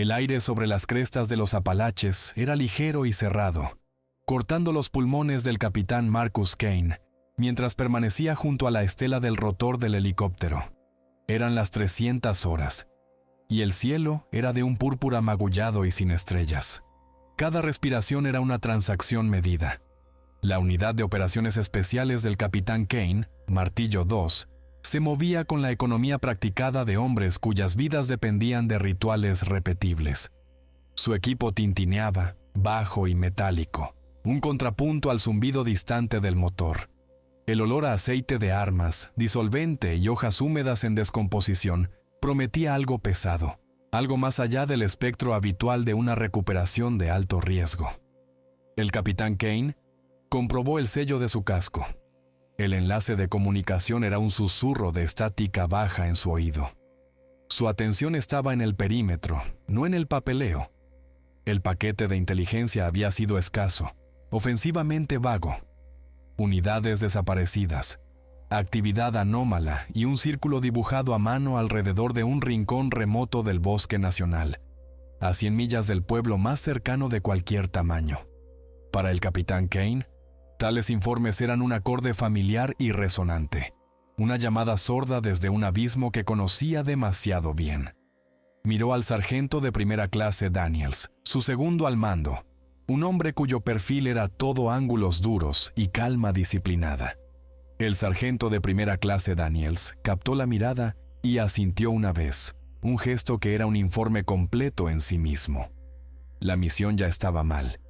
El aire sobre las crestas de los Apalaches era ligero y cerrado, cortando los pulmones del capitán Marcus Kane, mientras permanecía junto a la estela del rotor del helicóptero. Eran las 300 horas, y el cielo era de un púrpura magullado y sin estrellas. Cada respiración era una transacción medida. La unidad de operaciones especiales del capitán Kane, Martillo II, se movía con la economía practicada de hombres cuyas vidas dependían de rituales repetibles. Su equipo tintineaba, bajo y metálico, un contrapunto al zumbido distante del motor. El olor a aceite de armas, disolvente y hojas húmedas en descomposición prometía algo pesado, algo más allá del espectro habitual de una recuperación de alto riesgo. El capitán Kane comprobó el sello de su casco. El enlace de comunicación era un susurro de estática baja en su oído. Su atención estaba en el perímetro, no en el papeleo. El paquete de inteligencia había sido escaso, ofensivamente vago. Unidades desaparecidas, actividad anómala y un círculo dibujado a mano alrededor de un rincón remoto del bosque nacional, a 100 millas del pueblo más cercano de cualquier tamaño. Para el capitán Kane, tales informes eran un acorde familiar y resonante, una llamada sorda desde un abismo que conocía demasiado bien. Miró al sargento de primera clase Daniels, su segundo al mando, un hombre cuyo perfil era todo ángulos duros y calma disciplinada. El sargento de primera clase Daniels captó la mirada y asintió una vez, un gesto que era un informe completo en sí mismo. La misión ya estaba mal.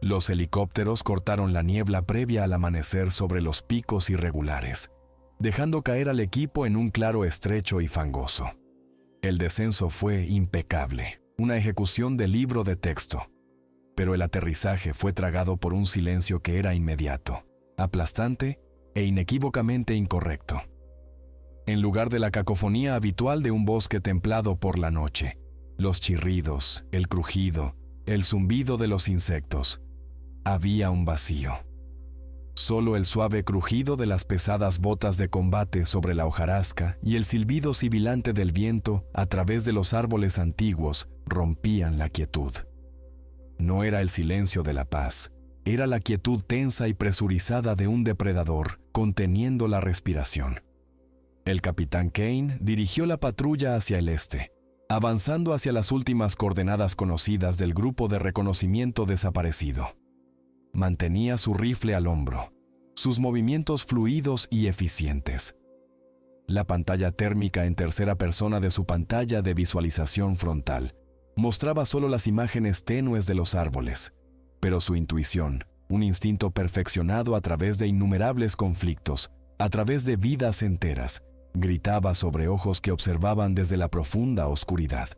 Los helicópteros cortaron la niebla previa al amanecer sobre los picos irregulares, dejando caer al equipo en un claro estrecho y fangoso. El descenso fue impecable, una ejecución de libro de texto, pero el aterrizaje fue tragado por un silencio que era inmediato, aplastante e inequívocamente incorrecto. En lugar de la cacofonía habitual de un bosque templado por la noche, los chirridos, el crujido, el zumbido de los insectos, había un vacío. Solo el suave crujido de las pesadas botas de combate sobre la hojarasca y el silbido sibilante del viento a través de los árboles antiguos rompían la quietud. No era el silencio de la paz, era la quietud tensa y presurizada de un depredador conteniendo la respiración. El capitán Kane dirigió la patrulla hacia el este, avanzando hacia las últimas coordenadas conocidas del grupo de reconocimiento desaparecido. Mantenía su rifle al hombro, sus movimientos fluidos y eficientes. La pantalla térmica en tercera persona de su pantalla de visualización frontal mostraba solo las imágenes tenues de los árboles, pero su intuición, un instinto perfeccionado a través de innumerables conflictos, a través de vidas enteras, gritaba sobre ojos que observaban desde la profunda oscuridad.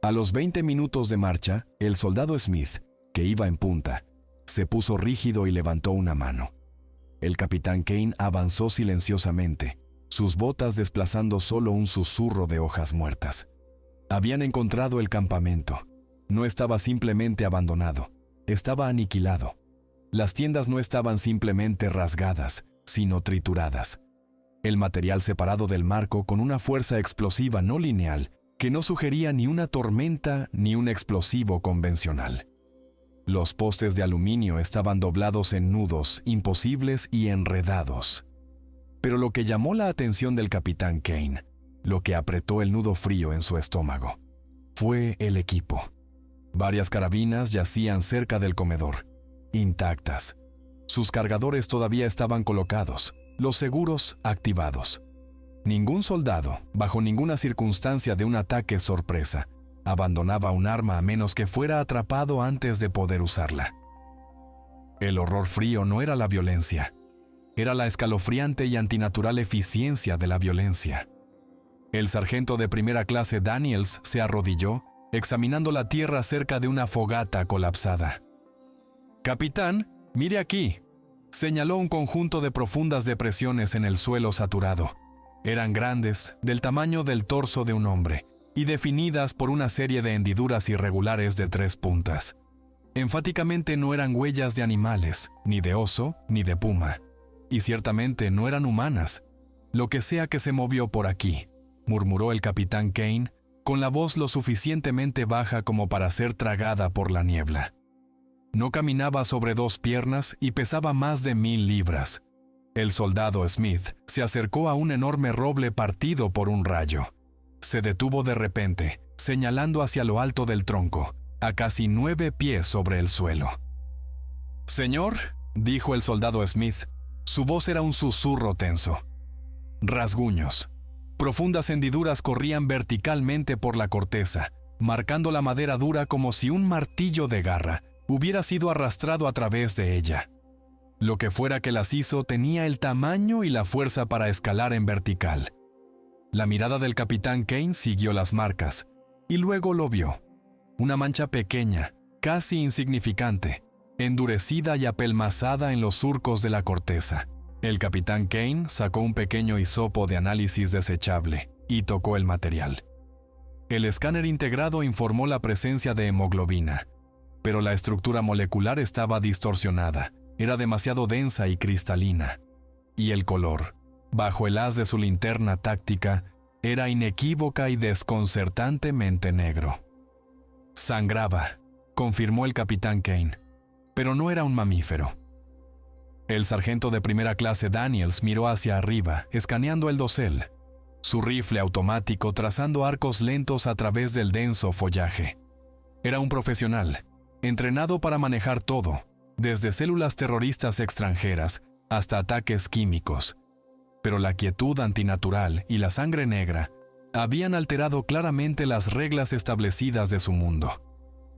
A los 20 minutos de marcha, el soldado Smith, que iba en punta, se puso rígido y levantó una mano. El capitán Kane avanzó silenciosamente, sus botas desplazando solo un susurro de hojas muertas. Habían encontrado el campamento. No estaba simplemente abandonado, estaba aniquilado. Las tiendas no estaban simplemente rasgadas, sino trituradas. El material separado del marco con una fuerza explosiva no lineal que no sugería ni una tormenta ni un explosivo convencional. Los postes de aluminio estaban doblados en nudos imposibles y enredados. Pero lo que llamó la atención del capitán Kane, lo que apretó el nudo frío en su estómago, fue el equipo. Varias carabinas yacían cerca del comedor, intactas. Sus cargadores todavía estaban colocados, los seguros activados. Ningún soldado, bajo ninguna circunstancia de un ataque sorpresa, abandonaba un arma a menos que fuera atrapado antes de poder usarla. El horror frío no era la violencia, era la escalofriante y antinatural eficiencia de la violencia. El sargento de primera clase Daniels se arrodilló, examinando la tierra cerca de una fogata colapsada. «Capitán, mire aquí», señaló un conjunto de profundas depresiones en el suelo saturado. Eran grandes, del tamaño del torso de un hombre, y definidas por una serie de hendiduras irregulares de 3 puntas. Enfáticamente no eran huellas de animales, ni de oso, ni de puma. Y ciertamente no eran humanas. «Lo que sea que se movió por aquí», murmuró el capitán Kane, con la voz lo suficientemente baja como para ser tragada por la niebla. No caminaba sobre 2 piernas y pesaba más de 1000 libras. El soldado Smith se acercó a un enorme roble partido por un rayo. Se detuvo de repente, señalando hacia lo alto del tronco, a casi 9 pies sobre el suelo. «Señor», dijo el soldado Smith. Su voz era un susurro tenso. Rasguños. Profundas hendiduras corrían verticalmente por la corteza, marcando la madera dura como si un martillo de garra hubiera sido arrastrado a través de ella. Lo que fuera que las hizo tenía el tamaño y la fuerza para escalar en vertical. La mirada del capitán Kane siguió las marcas, y luego lo vio. Una mancha pequeña, casi insignificante, endurecida y apelmazada en los surcos de la corteza. El capitán Kane sacó un pequeño hisopo de análisis desechable y tocó el material. El escáner integrado informó la presencia de hemoglobina, pero la estructura molecular estaba distorsionada. Era demasiado densa y cristalina, y el color, bajo el haz de su linterna táctica, era inequívoca y desconcertantemente negro. Sangraba, confirmó el capitán Kane, pero no era un mamífero. El sargento de primera clase Daniels miró hacia arriba, escaneando el dosel, su rifle automático trazando arcos lentos a través del denso follaje. Era un profesional, entrenado para manejar todo, desde células terroristas extranjeras hasta ataques químicos. Pero la quietud antinatural y la sangre negra habían alterado claramente las reglas establecidas de su mundo.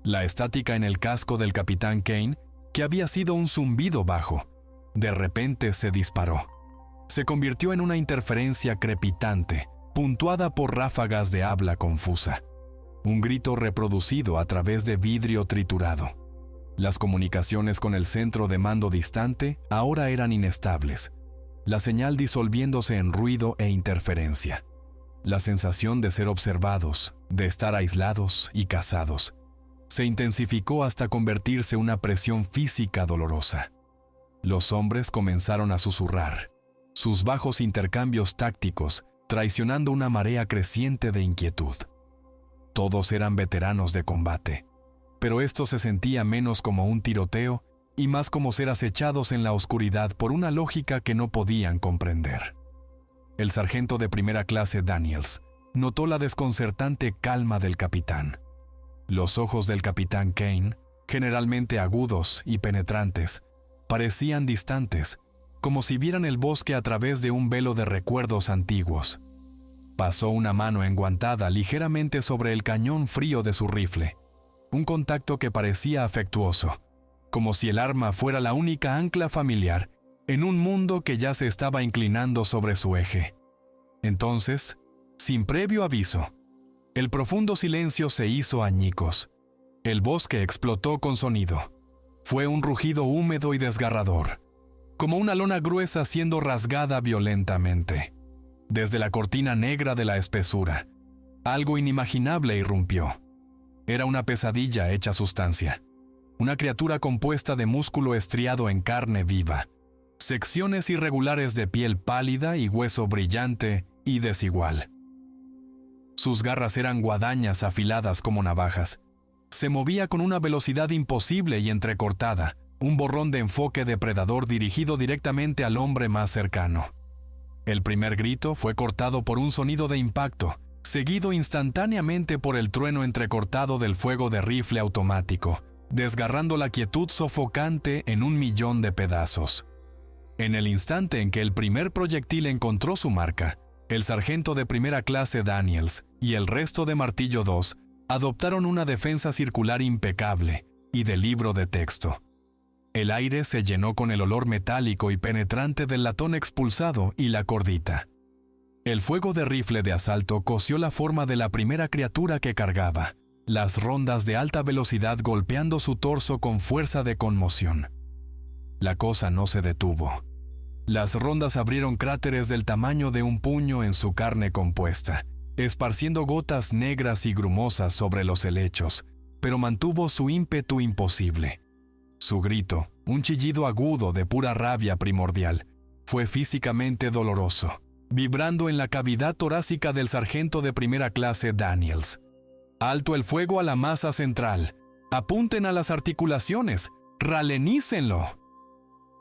La estática en el casco del capitán Kane, que había sido un zumbido bajo, de repente se disparó. Se convirtió en una interferencia crepitante, puntuada por ráfagas de habla confusa. Un grito reproducido a través de vidrio triturado. Las comunicaciones con el centro de mando distante ahora eran inestables, la señal disolviéndose en ruido e interferencia. La sensación de ser observados, de estar aislados y cazados, se intensificó hasta convertirse en una presión física dolorosa. Los hombres comenzaron a susurrar, sus bajos intercambios tácticos traicionando una marea creciente de inquietud. Todos eran veteranos de combate, pero esto se sentía menos como un tiroteo y más como ser acechados en la oscuridad por una lógica que no podían comprender. El sargento de primera clase Daniels notó la desconcertante calma del capitán. Los ojos del capitán Kane, generalmente agudos y penetrantes, parecían distantes, como si vieran el bosque a través de un velo de recuerdos antiguos. Pasó una mano enguantada ligeramente sobre el cañón frío de su rifle, un contacto que parecía afectuoso, como si el arma fuera la única ancla familiar en un mundo que ya se estaba inclinando sobre su eje. Entonces, sin previo aviso, el profundo silencio se hizo añicos. El bosque explotó con sonido. Fue un rugido húmedo y desgarrador, como una lona gruesa siendo rasgada violentamente. Desde la cortina negra de la espesura, algo inimaginable irrumpió. Era una pesadilla hecha sustancia, una criatura compuesta de músculo estriado en carne viva, secciones irregulares de piel pálida y hueso brillante y desigual. Sus garras eran guadañas afiladas como navajas. Se movía con una velocidad imposible y entrecortada, un borrón de enfoque depredador dirigido directamente al hombre más cercano. El primer grito fue cortado por un sonido de impacto, seguido instantáneamente por el trueno entrecortado del fuego de rifle automático, desgarrando la quietud sofocante en 1.000.000 de pedazos. En el instante en que el primer proyectil encontró su marca, el sargento de primera clase Daniels y el resto de Martillo II adoptaron una defensa circular impecable y de libro de texto. El aire se llenó con el olor metálico y penetrante del latón expulsado y la cordita. El fuego de rifle de asalto cosió la forma de la primera criatura que cargaba, las rondas de alta velocidad golpeando su torso con fuerza de conmoción. La cosa no se detuvo. Las rondas abrieron cráteres del tamaño de un puño en su carne compuesta, esparciendo gotas negras y grumosas sobre los helechos, pero mantuvo su ímpetu imposible. Su grito, un chillido agudo de pura rabia primordial, fue físicamente doloroso, vibrando en la cavidad torácica del sargento de primera clase Daniels. «Alto el fuego a la masa central. Apunten a las articulaciones. ¡Ralenícenlo!».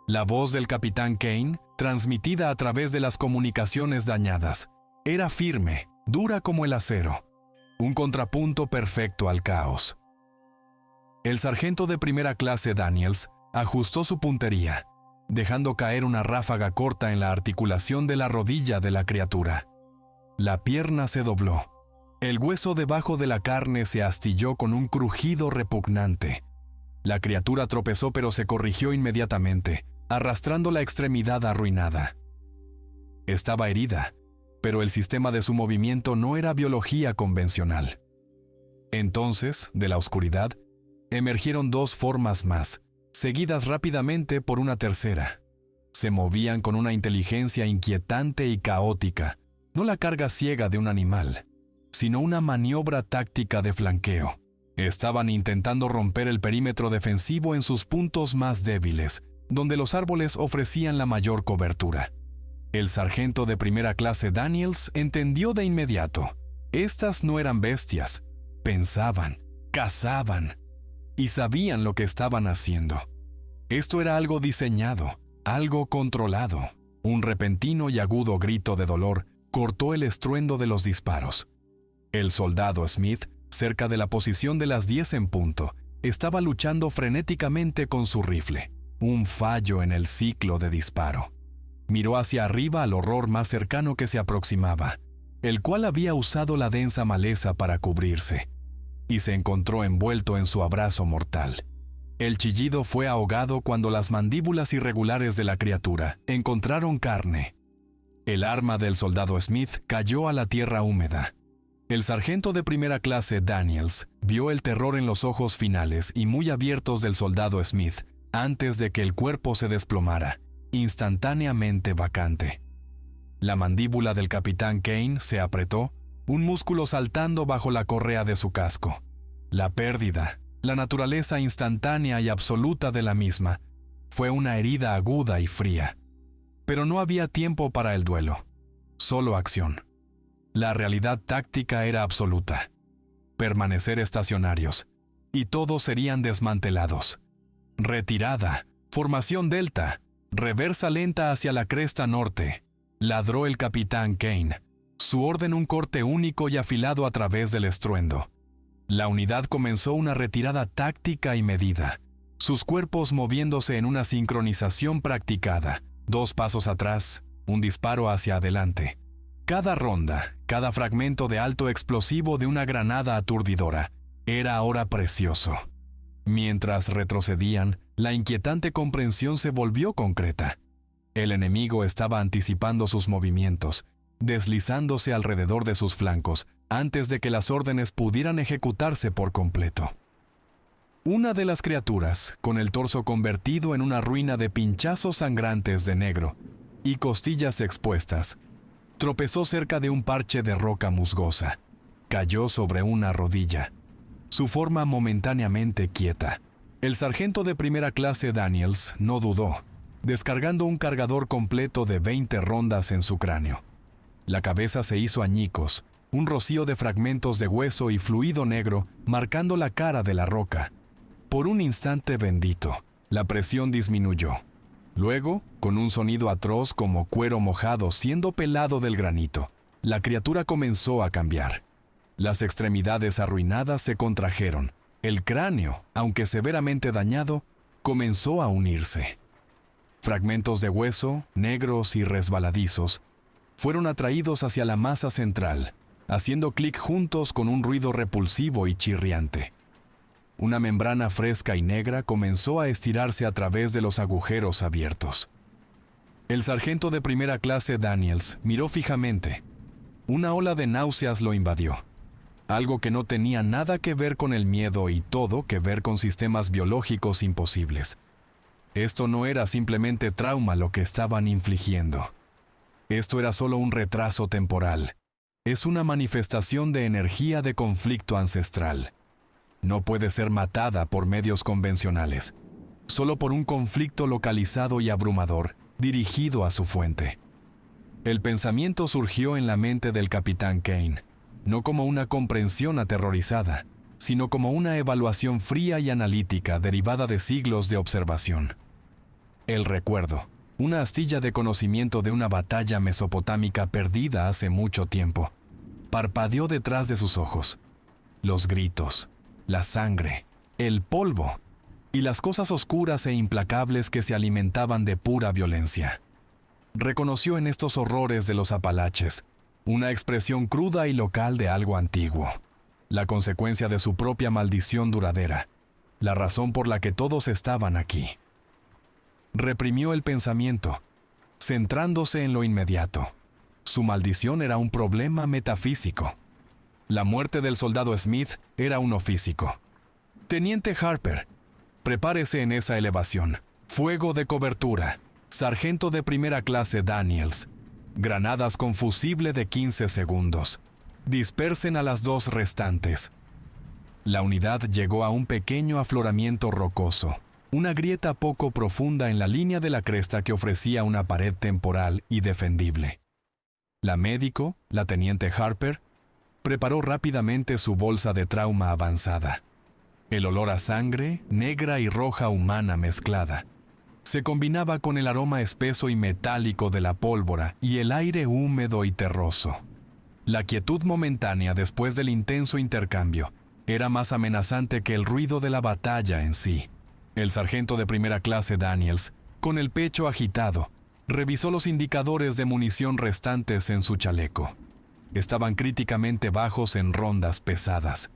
La voz del capitán Kane, transmitida a través de las comunicaciones dañadas, era firme, dura como el acero, un contrapunto perfecto al caos. El sargento de primera clase Daniels ajustó su puntería, dejando caer una ráfaga corta en la articulación de la rodilla de la criatura. La pierna se dobló. El hueso debajo de la carne se astilló con un crujido repugnante. La criatura tropezó, pero se corrigió inmediatamente, arrastrando la extremidad arruinada. Estaba herida, pero el sistema de su movimiento no era biología convencional. Entonces, de la oscuridad, emergieron dos formas más, seguidas rápidamente por una tercera. Se movían con una inteligencia inquietante y caótica, no la carga ciega de un animal, sino una maniobra táctica de flanqueo. Estaban intentando romper el perímetro defensivo en sus puntos más débiles, donde los árboles ofrecían la mayor cobertura. El sargento de primera clase Daniels entendió de inmediato. Estas no eran bestias, pensaban, cazaban, y sabían lo que estaban haciendo. Esto era algo diseñado, algo controlado. Un repentino y agudo grito de dolor cortó el estruendo de los disparos. El soldado Smith, cerca de la posición de las 10 en punto, estaba luchando frenéticamente con su rifle. Un fallo en el ciclo de disparo. Miró hacia arriba al horror más cercano que se aproximaba, el cual había usado la densa maleza para cubrirse, y se encontró envuelto en su abrazo mortal. El chillido fue ahogado cuando las mandíbulas irregulares de la criatura encontraron carne. El arma del soldado Smith cayó a la tierra húmeda. El sargento de primera clase Daniels vio el terror en los ojos finales y muy abiertos del soldado Smith antes de que el cuerpo se desplomara, instantáneamente vacante. La mandíbula del capitán Kane se apretó, un músculo saltando bajo la correa de su casco. La pérdida, la naturaleza instantánea y absoluta de la misma, fue una herida aguda y fría. Pero no había tiempo para el duelo, solo acción. La realidad táctica era absoluta. Permanecer estacionarios, y todos serían desmantelados. Retirada, formación delta, reversa lenta hacia la cresta norte, ladró el capitán Kane, su orden un corte único y afilado a través del estruendo. La unidad comenzó una retirada táctica y medida, sus cuerpos moviéndose en una sincronización practicada, 2 pasos atrás, un disparo hacia adelante. Cada ronda, cada fragmento de alto explosivo de una granada aturdidora, era ahora precioso. Mientras retrocedían, la inquietante comprensión se volvió concreta. El enemigo estaba anticipando sus movimientos, deslizándose alrededor de sus flancos antes de que las órdenes pudieran ejecutarse por completo. Una de las criaturas, con el torso convertido en una ruina de pinchazos sangrantes de negro y costillas expuestas, tropezó cerca de un parche de roca musgosa. Cayó sobre una rodilla, su forma momentáneamente quieta. El sargento de primera clase Daniels no dudó, descargando un cargador completo de 20 rondas en su cráneo. La cabeza se hizo añicos, un rocío de fragmentos de hueso y fluido negro marcando la cara de la roca. Por un instante bendito, la presión disminuyó. Luego, con un sonido atroz como cuero mojado siendo pelado del granito, la criatura comenzó a cambiar. Las extremidades arruinadas se contrajeron. El cráneo, aunque severamente dañado, comenzó a unirse. Fragmentos de hueso, negros y resbaladizos, fueron atraídos hacia la masa central, haciendo clic juntos con un ruido repulsivo y chirriante. Una membrana fresca y negra comenzó a estirarse a través de los agujeros abiertos. El sargento de primera clase Daniels miró fijamente. Una ola de náuseas lo invadió. Algo que no tenía nada que ver con el miedo y todo que ver con sistemas biológicos imposibles. Esto no era simplemente trauma lo que estaban infligiendo. Esto era solo un retraso temporal. Es una manifestación de energía de conflicto ancestral. No puede ser matada por medios convencionales, solo por un conflicto localizado y abrumador, dirigido a su fuente. El pensamiento surgió en la mente del capitán Kane, no como una comprensión aterrorizada, sino como una evaluación fría y analítica derivada de siglos de observación. El recuerdo, una astilla de conocimiento de una batalla mesopotámica perdida hace mucho tiempo, parpadeó detrás de sus ojos. Los gritos, la sangre, el polvo y las cosas oscuras e implacables que se alimentaban de pura violencia. Reconoció en estos horrores de los Apalaches una expresión cruda y local de algo antiguo, la consecuencia de su propia maldición duradera, la razón por la que todos estaban aquí. Reprimió el pensamiento, centrándose en lo inmediato. Su maldición era un problema metafísico. La muerte del soldado Smith era uno físico. Teniente Harper, prepárese en esa elevación. Fuego de cobertura. Sargento de primera clase Daniels. Granadas con fusible de 15 segundos. Dispersen a las dos restantes. La unidad llegó a un pequeño afloramiento rocoso, una grieta poco profunda en la línea de la cresta que ofrecía una pared temporal y defendible. La médico, la teniente Harper, preparó rápidamente su bolsa de trauma avanzada. El olor a sangre, negra y roja humana mezclada, se combinaba con el aroma espeso y metálico de la pólvora y el aire húmedo y terroso. La quietud momentánea después del intenso intercambio era más amenazante que el ruido de la batalla en sí. El sargento de primera clase Daniels, con el pecho agitado, revisó los indicadores de munición restantes en su chaleco. Estaban críticamente bajos en rondas pesadas.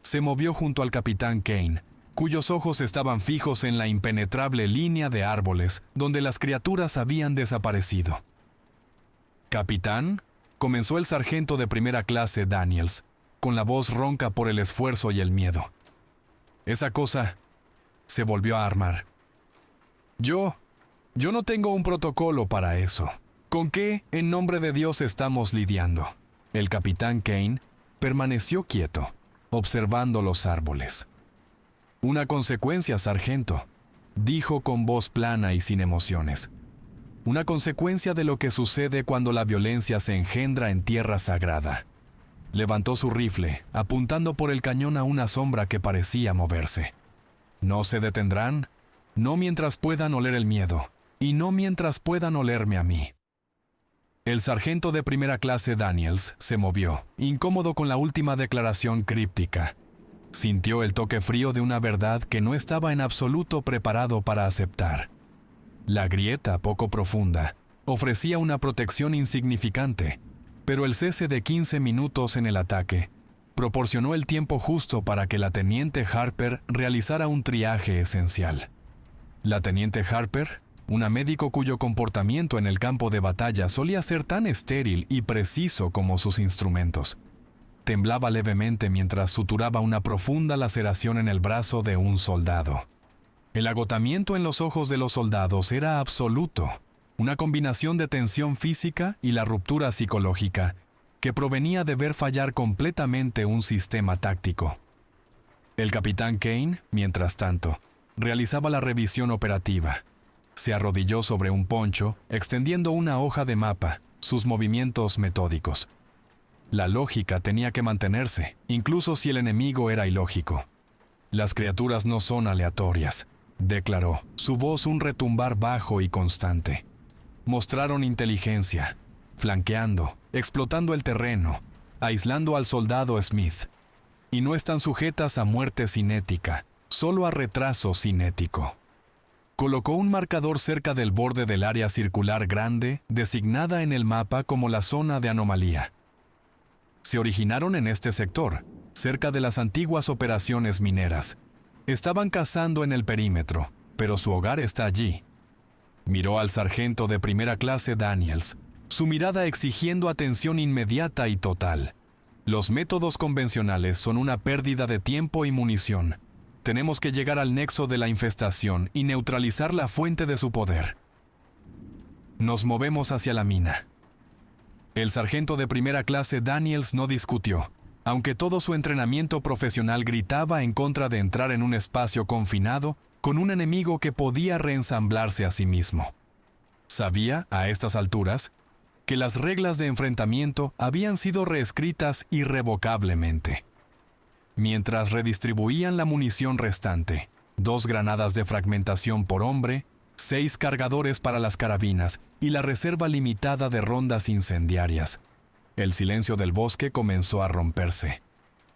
Se movió junto al capitán Kane, cuyos ojos estaban fijos en la impenetrable línea de árboles donde las criaturas habían desaparecido. «Capitán», comenzó el sargento de primera clase Daniels, con la voz ronca por el esfuerzo y el miedo. Esa cosa se volvió a armar. Yo no tengo un protocolo para eso. ¿Con qué, en nombre de Dios, estamos lidiando? El capitán Kane permaneció quieto, observando los árboles. Una consecuencia, sargento, dijo con voz plana y sin emociones. Una consecuencia de lo que sucede cuando la violencia se engendra en tierra sagrada. Levantó su rifle, apuntando por el cañón a una sombra que parecía moverse. No se detendrán, no mientras puedan oler el miedo, y no mientras puedan olerme a mí. El sargento de primera clase Daniels se movió, incómodo con la última declaración críptica. Sintió el toque frío de una verdad que no estaba en absoluto preparado para aceptar. La grieta, poco profunda, ofrecía una protección insignificante, pero el cese de 15 minutos en el ataque proporcionó el tiempo justo para que la teniente Harper realizara un triaje esencial. La teniente Harper, una médico cuyo comportamiento en el campo de batalla solía ser tan estéril y preciso como sus instrumentos, temblaba levemente mientras suturaba una profunda laceración en el brazo de un soldado. El agotamiento en los ojos de los soldados era absoluto, una combinación de tensión física y la ruptura psicológica que provenía de ver fallar completamente un sistema táctico. El capitán Kane, mientras tanto, realizaba la revisión operativa. Se arrodilló sobre un poncho, extendiendo una hoja de mapa, sus movimientos metódicos. La lógica tenía que mantenerse, incluso si el enemigo era ilógico. Las criaturas no son aleatorias, declaró, su voz un retumbar bajo y constante. Mostraron inteligencia, flanqueando, explotando el terreno, aislando al soldado Smith. Y no están sujetas a muerte cinética, solo a retraso cinético. Colocó un marcador cerca del borde del área circular grande, designada en el mapa como la zona de anomalía. Se originaron en este sector, cerca de las antiguas operaciones mineras. Estaban cazando en el perímetro, pero su hogar está allí. Miró al sargento de primera clase Daniels, su mirada exigiendo atención inmediata y total. Los métodos convencionales son una pérdida de tiempo y munición. Tenemos que llegar al nexo de la infestación y neutralizar la fuente de su poder. Nos movemos hacia la mina. El sargento de primera clase Daniels no discutió, aunque todo su entrenamiento profesional gritaba en contra de entrar en un espacio confinado con un enemigo que podía reensamblarse a sí mismo. Sabía, a estas alturas, que las reglas de enfrentamiento habían sido reescritas irrevocablemente. Mientras redistribuían la munición restante, 2 granadas de fragmentación por hombre, 6 cargadores para las carabinas y la reserva limitada de rondas incendiarias. El silencio del bosque comenzó a romperse.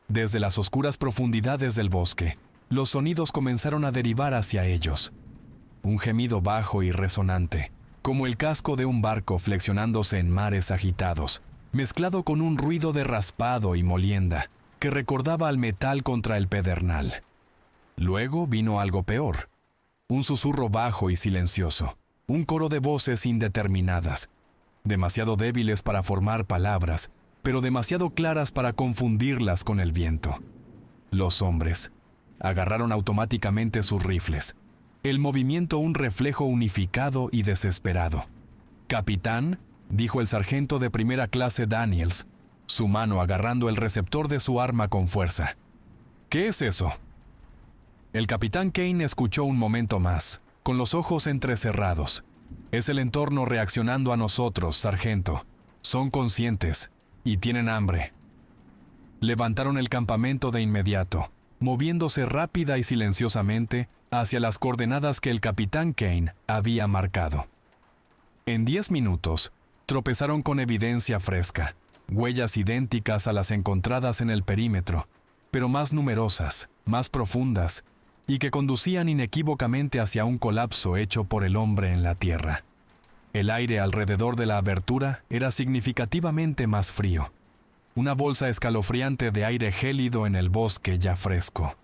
Desde las oscuras profundidades del bosque, los sonidos comenzaron a derivar hacia ellos. Un gemido bajo y resonante, como el casco de un barco flexionándose en mares agitados, mezclado con un ruido de raspado y molienda que recordaba al metal contra el pedernal. Luego vino algo peor. Un susurro bajo y silencioso, un coro de voces indeterminadas, demasiado débiles para formar palabras, pero demasiado claras para confundirlas con el viento. Los hombres agarraron automáticamente sus rifles, el movimiento un reflejo unificado y desesperado. «Capitán», dijo el sargento de primera clase Daniels, su mano agarrando el receptor de su arma con fuerza. «¿Qué es eso?» El capitán Kane escuchó un momento más, con los ojos entrecerrados. «Es el entorno reaccionando a nosotros, sargento. Son conscientes y tienen hambre». Levantaron el campamento de inmediato, moviéndose rápida y silenciosamente hacia las coordenadas que el capitán Kane había marcado. En 10 minutos, tropezaron con evidencia fresca, huellas idénticas a las encontradas en el perímetro, pero más numerosas, más profundas, y que conducían inequívocamente hacia un colapso hecho por el hombre en la tierra. El aire alrededor de la abertura era significativamente más frío. Una bolsa escalofriante de aire gélido en el bosque ya fresco.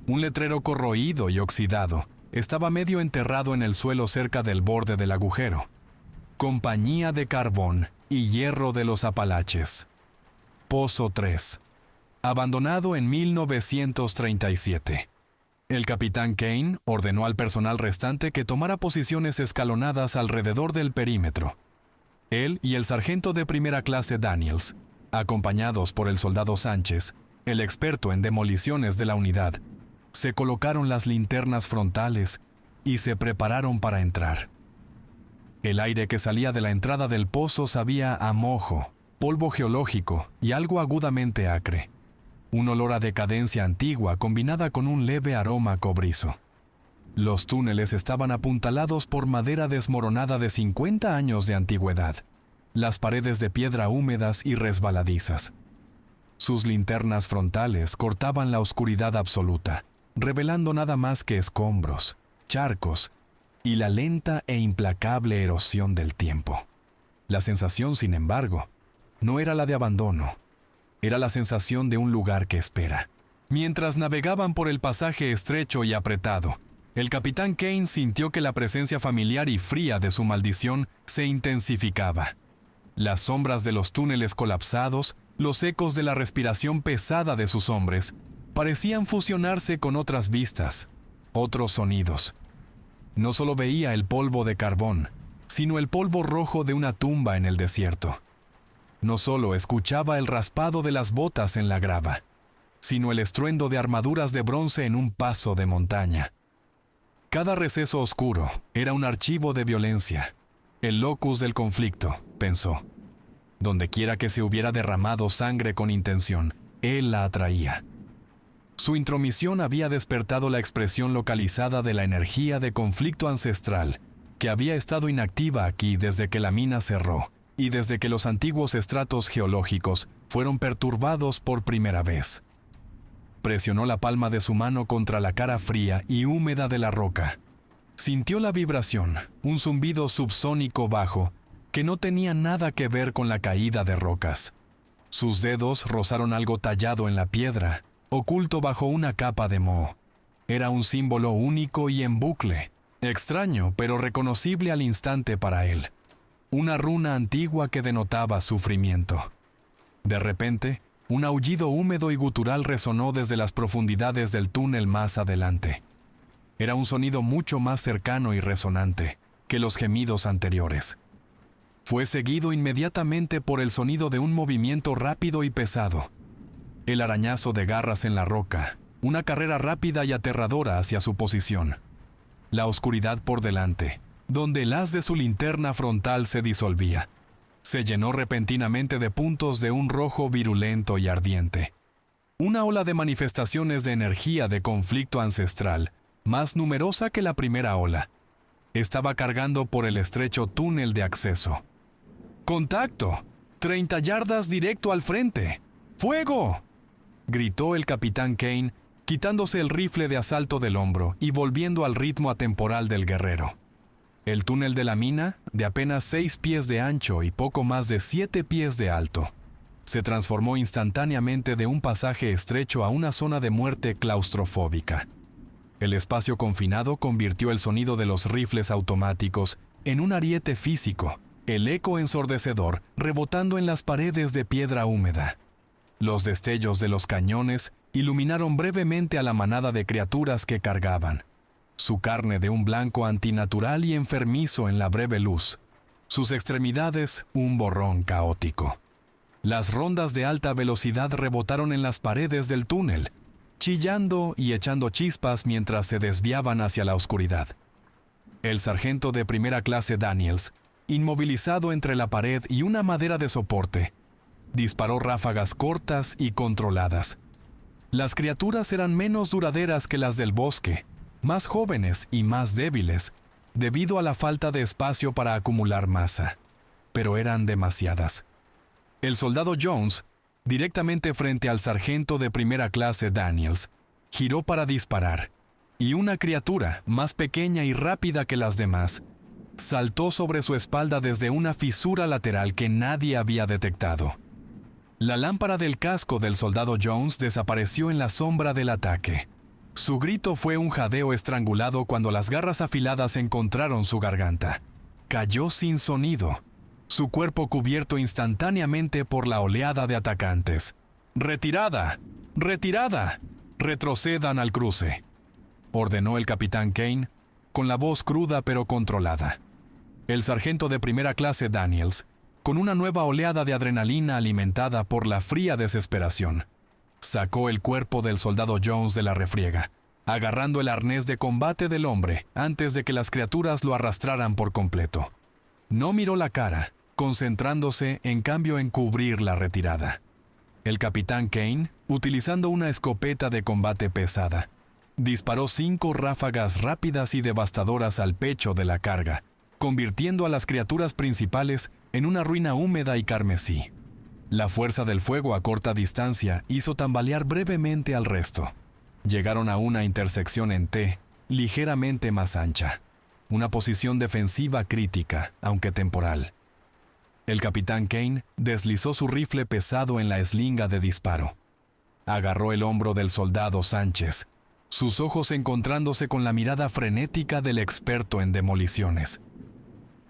Un letrero corroído y oxidado estaba medio enterrado en el suelo cerca del borde del agujero. Compañía de Carbón y Hierro de los Apalaches. Pozo 3. Abandonado en 1937. El capitán Kane ordenó al personal restante que tomara posiciones escalonadas alrededor del perímetro. Él y el sargento de primera clase Daniels, acompañados por el soldado Sánchez, el experto en demoliciones de la unidad, se colocaron las linternas frontales y se prepararon para entrar. El aire que salía de la entrada del pozo sabía a mojo, polvo geológico y algo agudamente acre. Un olor a decadencia antigua combinada con un leve aroma cobrizo. Los túneles estaban apuntalados por madera desmoronada de 50 años de antigüedad, las paredes de piedra húmedas y resbaladizas. Sus linternas frontales cortaban la oscuridad absoluta, revelando nada más que escombros, charcos y la lenta e implacable erosión del tiempo. La sensación, sin embargo, no era la de abandono. Era la sensación de un lugar que espera. Mientras navegaban por el pasaje estrecho y apretado, el capitán Kane sintió que la presencia familiar y fría de su maldición se intensificaba. Las sombras de los túneles colapsados, los ecos de la respiración pesada de sus hombres, parecían fusionarse con otras vistas, otros sonidos. No solo veía el polvo de carbón, sino el polvo rojo de una tumba en el desierto. No solo escuchaba el raspado de las botas en la grava, sino el estruendo de armaduras de bronce en un paso de montaña. Cada receso oscuro era un archivo de violencia, el locus del conflicto, pensó. Dondequiera que se hubiera derramado sangre con intención, él la atraía. Su intromisión había despertado la expresión localizada de la energía de conflicto ancestral, que había estado inactiva aquí desde que la mina cerró, y desde que los antiguos estratos geológicos fueron perturbados por primera vez. Presionó la palma de su mano contra la cara fría y húmeda de la roca. Sintió la vibración, un zumbido subsónico bajo, que no tenía nada que ver con la caída de rocas. Sus dedos rozaron algo tallado en la piedra, oculto bajo una capa de moho. Era un símbolo único y en bucle, extraño pero reconocible al instante para él. Una runa antigua que denotaba sufrimiento. De repente, un aullido húmedo y gutural resonó desde las profundidades del túnel más adelante. Era un sonido mucho más cercano y resonante que los gemidos anteriores. Fue seguido inmediatamente por el sonido de un movimiento rápido y pesado. El arañazo de garras en la roca, una carrera rápida y aterradora hacia su posición. La oscuridad por delante, donde el haz de su linterna frontal se disolvía. se llenó repentinamente de puntos de un rojo virulento y ardiente. Una ola de manifestaciones de energía de conflicto ancestral, más numerosa que la primera ola, estaba cargando por el estrecho túnel de acceso. ¡Contacto! 30 yardas directo al frente. ¡Fuego!, gritó el capitán Kane, quitándose el rifle de asalto del hombro y volviendo al ritmo atemporal del guerrero. El túnel de la mina, de apenas 6 pies de ancho y poco más de 7 pies de alto, se transformó instantáneamente de un pasaje estrecho a una zona de muerte claustrofóbica. El espacio confinado convirtió el sonido de los rifles automáticos en un ariete físico, el eco ensordecedor rebotando en las paredes de piedra húmeda. Los destellos de los cañones iluminaron brevemente a la manada de criaturas que cargaban, su carne de un blanco antinatural y enfermizo en la breve luz, sus extremidades un borrón caótico. Las rondas de alta velocidad rebotaron en las paredes del túnel, chillando y echando chispas mientras se desviaban hacia la oscuridad. El sargento de primera clase Daniels, inmovilizado entre la pared y una madera de soporte, disparó ráfagas cortas y controladas. Las criaturas eran menos duraderas que las del bosque, más jóvenes y más débiles, debido a la falta de espacio para acumular masa, pero eran demasiadas. El soldado Jones, directamente frente al sargento de primera clase Daniels, giró para disparar, y una criatura, más pequeña y rápida que las demás, saltó sobre su espalda desde una fisura lateral que nadie había detectado. La lámpara del casco del soldado Jones desapareció en la sombra del ataque. Su grito fue un jadeo estrangulado cuando las garras afiladas encontraron su garganta. Cayó sin sonido, su cuerpo cubierto instantáneamente por la oleada de atacantes. ¡Retirada! ¡Retirada! ¡Retrocedan al cruce!, ordenó el capitán Kane, con la voz cruda pero controlada. El sargento de primera clase Daniels, con una nueva oleada de adrenalina alimentada por la fría desesperación, sacó el cuerpo del soldado Jones de la refriega, agarrando el arnés de combate del hombre antes de que las criaturas lo arrastraran por completo. No miró la cara, concentrándose en cambio en cubrir la retirada. El capitán Kane, utilizando una escopeta de combate pesada, disparó 5 ráfagas rápidas y devastadoras al pecho de la carga, convirtiendo a las criaturas principales en una ruina húmeda y carmesí. La fuerza del fuego a corta distancia hizo tambalear brevemente al resto. Llegaron a una intersección en T, ligeramente más ancha, una posición defensiva crítica, aunque temporal. El capitán Kane deslizó su rifle pesado en la eslinga de disparo. Agarró el hombro del soldado Sánchez, sus ojos encontrándose con la mirada frenética del experto en demoliciones.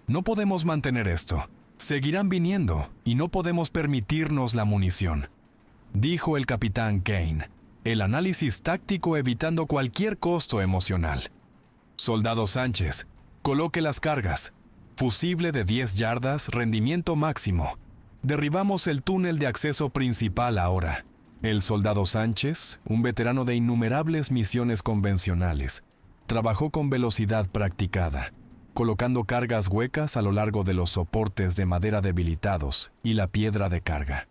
No podemos mantener esto. Seguirán viniendo y no podemos permitirnos la munición, dijo el capitán Kane, el análisis táctico evitando cualquier costo emocional. Soldado Sánchez, coloque las cargas. Fusible de 10 yardas, rendimiento máximo. Derribamos el túnel de acceso principal ahora. El soldado Sánchez, un veterano de innumerables misiones convencionales, trabajó con velocidad practicada, colocando cargas huecas a lo largo de los soportes de madera debilitados y la piedra de carga.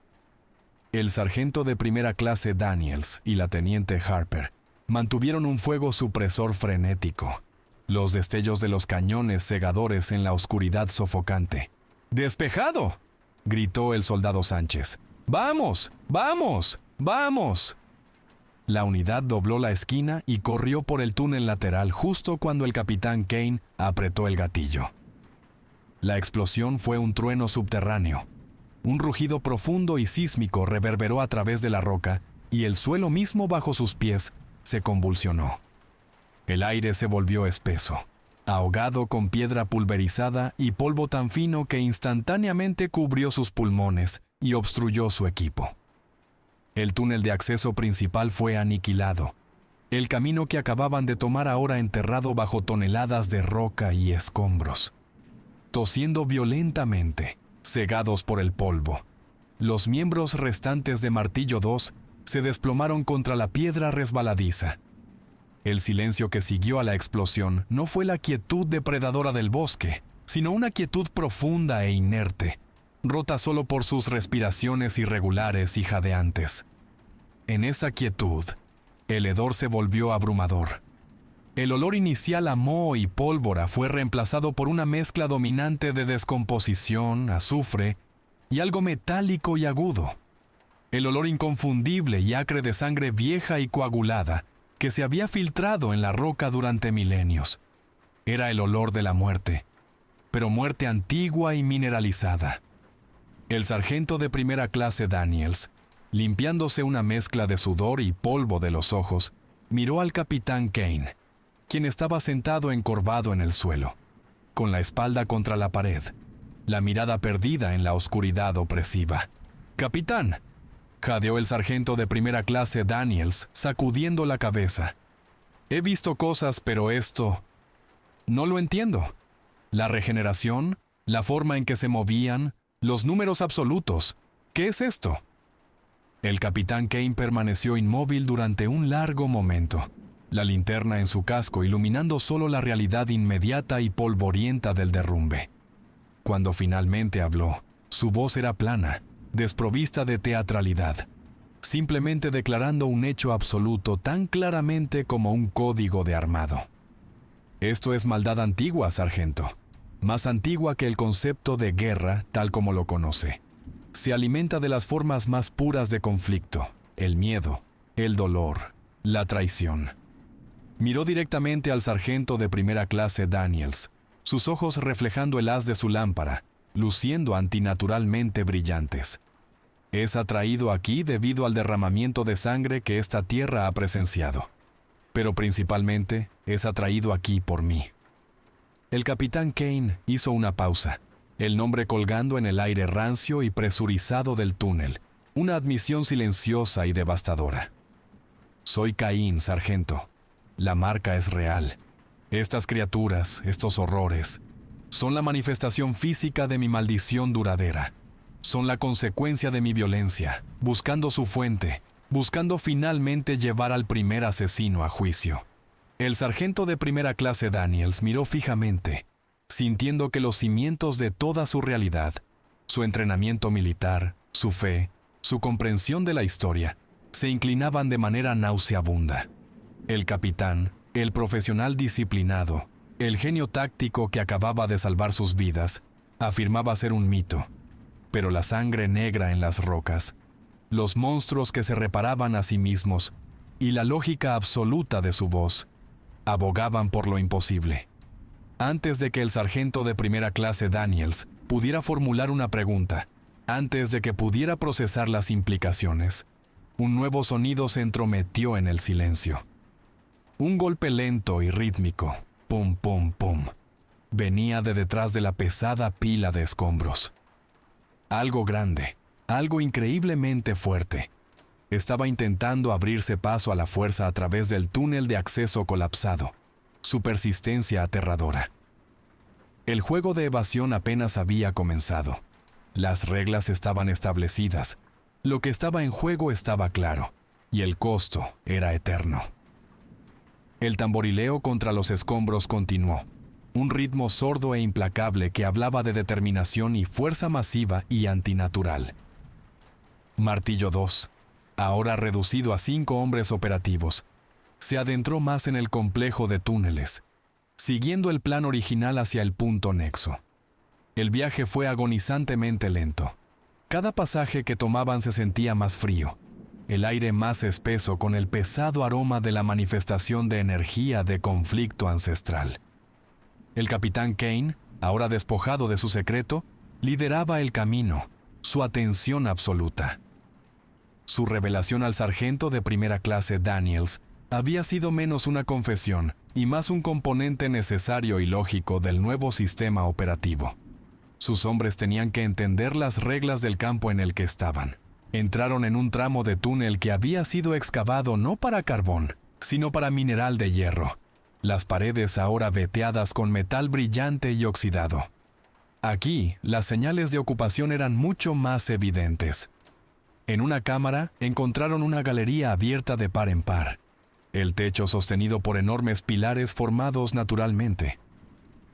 El sargento de primera clase Daniels y la teniente Harper mantuvieron un fuego supresor frenético, los destellos de los cañones cegadores en la oscuridad sofocante. ¡Despejado!, gritó el soldado Sánchez. ¡Vamos! ¡Vamos! ¡Vamos! La unidad dobló la esquina y corrió por el túnel lateral justo cuando el capitán Kane apretó el gatillo. La explosión fue un trueno subterráneo. Un rugido profundo y sísmico reverberó a través de la roca y el suelo mismo bajo sus pies se convulsionó. El aire se volvió espeso, ahogado con piedra pulverizada y polvo tan fino que instantáneamente cubrió sus pulmones y obstruyó su equipo. El túnel de acceso principal fue aniquilado, el camino que acababan de tomar ahora enterrado bajo toneladas de roca y escombros. Tosiendo violentamente, cegados por el polvo, los miembros restantes de Martillo II se desplomaron contra la piedra resbaladiza. El silencio que siguió a la explosión no fue la quietud depredadora del bosque, sino una quietud profunda e inerte, rota solo por sus respiraciones irregulares y jadeantes. En esa quietud, el hedor se volvió abrumador. El olor inicial a moho y pólvora fue reemplazado por una mezcla dominante de descomposición, azufre y algo metálico y agudo. El olor inconfundible y acre de sangre vieja y coagulada que se había filtrado en la roca durante milenios. Era el olor de la muerte, pero muerte antigua y mineralizada. El sargento de primera clase Daniels, limpiándose una mezcla de sudor y polvo de los ojos, miró al capitán Kane, quien estaba sentado encorvado en el suelo, con la espalda contra la pared, la mirada perdida en la oscuridad opresiva. «¡Capitán!», jadeó el sargento de primera clase Daniels, sacudiendo la cabeza. «He visto cosas, pero esto... no lo entiendo. La regeneración, la forma en que se movían, los números absolutos. ¿Qué es esto?». El capitán Kane permaneció inmóvil durante un largo momento, la linterna en su casco iluminando solo la realidad inmediata y polvorienta del derrumbe. Cuando finalmente habló, su voz era plana, desprovista de teatralidad, simplemente declarando un hecho absoluto tan claramente como un código de armado. «Esto es maldad antigua, sargento, más antigua que el concepto de guerra tal como lo conoce. Se alimenta de las formas más puras de conflicto, el miedo, el dolor, la traición». Miró directamente al sargento de primera clase Daniels, sus ojos reflejando el haz de su lámpara, luciendo antinaturalmente brillantes. «Es atraído aquí debido al derramamiento de sangre que esta tierra ha presenciado. Pero principalmente es atraído aquí por mí». El capitán Kane hizo una pausa, el nombre colgando en el aire rancio y presurizado del túnel, una admisión silenciosa y devastadora. «Soy Caín, sargento. La marca es real. Estas criaturas, estos horrores, son la manifestación física de mi maldición duradera. Son la consecuencia de mi violencia, buscando su fuente, buscando finalmente llevar al primer asesino a juicio». El sargento de primera clase Daniels miró fijamente, sintiendo que los cimientos de toda su realidad, su entrenamiento militar, su fe, su comprensión de la historia, se inclinaban de manera nauseabunda. El capitán, el profesional disciplinado, el genio táctico que acababa de salvar sus vidas, afirmaba ser un mito. Pero la sangre negra en las rocas, los monstruos que se reparaban a sí mismos y la lógica absoluta de su voz, abogaban por lo imposible. Antes de que el sargento de primera clase Daniels pudiera formular una pregunta, antes de que pudiera procesar las implicaciones, un nuevo sonido se entrometió en el silencio. Un golpe lento y rítmico, pum, pum, pum, venía de detrás de la pesada pila de escombros. Algo grande, algo increíblemente fuerte, estaba intentando abrirse paso a la fuerza a través del túnel de acceso colapsado, su persistencia aterradora. El juego de evasión apenas había comenzado. Las reglas estaban establecidas, lo que estaba en juego estaba claro, y el costo era eterno. El tamborileo contra los escombros continuó, un ritmo sordo e implacable que hablaba de determinación y fuerza masiva y antinatural. Martillo 2, ahora reducido a 5 hombres operativos, se adentró más en el complejo de túneles, siguiendo el plan original hacia el punto nexo. El viaje fue agonizantemente lento. Cada pasaje que tomaban se sentía más frío, el aire más espeso con el pesado aroma de la manifestación de energía de conflicto ancestral. El capitán Kane, ahora despojado de su secreto, lideraba el camino, su atención absoluta. Su revelación al sargento de primera clase Daniels había sido menos una confesión y más un componente necesario y lógico del nuevo sistema operativo. Sus hombres tenían que entender las reglas del campo en el que estaban. Entraron en un tramo de túnel que había sido excavado no para carbón, sino para mineral de hierro. Las paredes ahora veteadas con metal brillante y oxidado. Aquí, las señales de ocupación eran mucho más evidentes. En una cámara encontraron una galería abierta de par en par, el techo sostenido por enormes pilares formados naturalmente.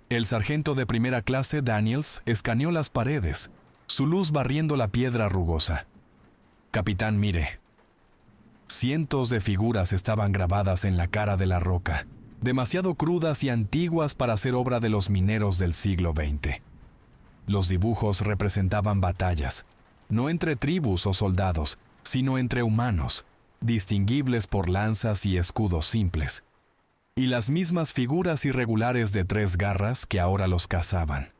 El sargento de primera clase Daniels escaneó las paredes, su luz barriendo la piedra rugosa. «Capitán, mire». Cientos de figuras estaban grabadas en la cara de la roca, demasiado crudas y antiguas para ser obra de los mineros del siglo XX. Los dibujos representaban batallas, no entre tribus o soldados, sino entre humanos, distinguibles por lanzas y escudos simples, y las mismas figuras irregulares de 3 garras que ahora los cazaban.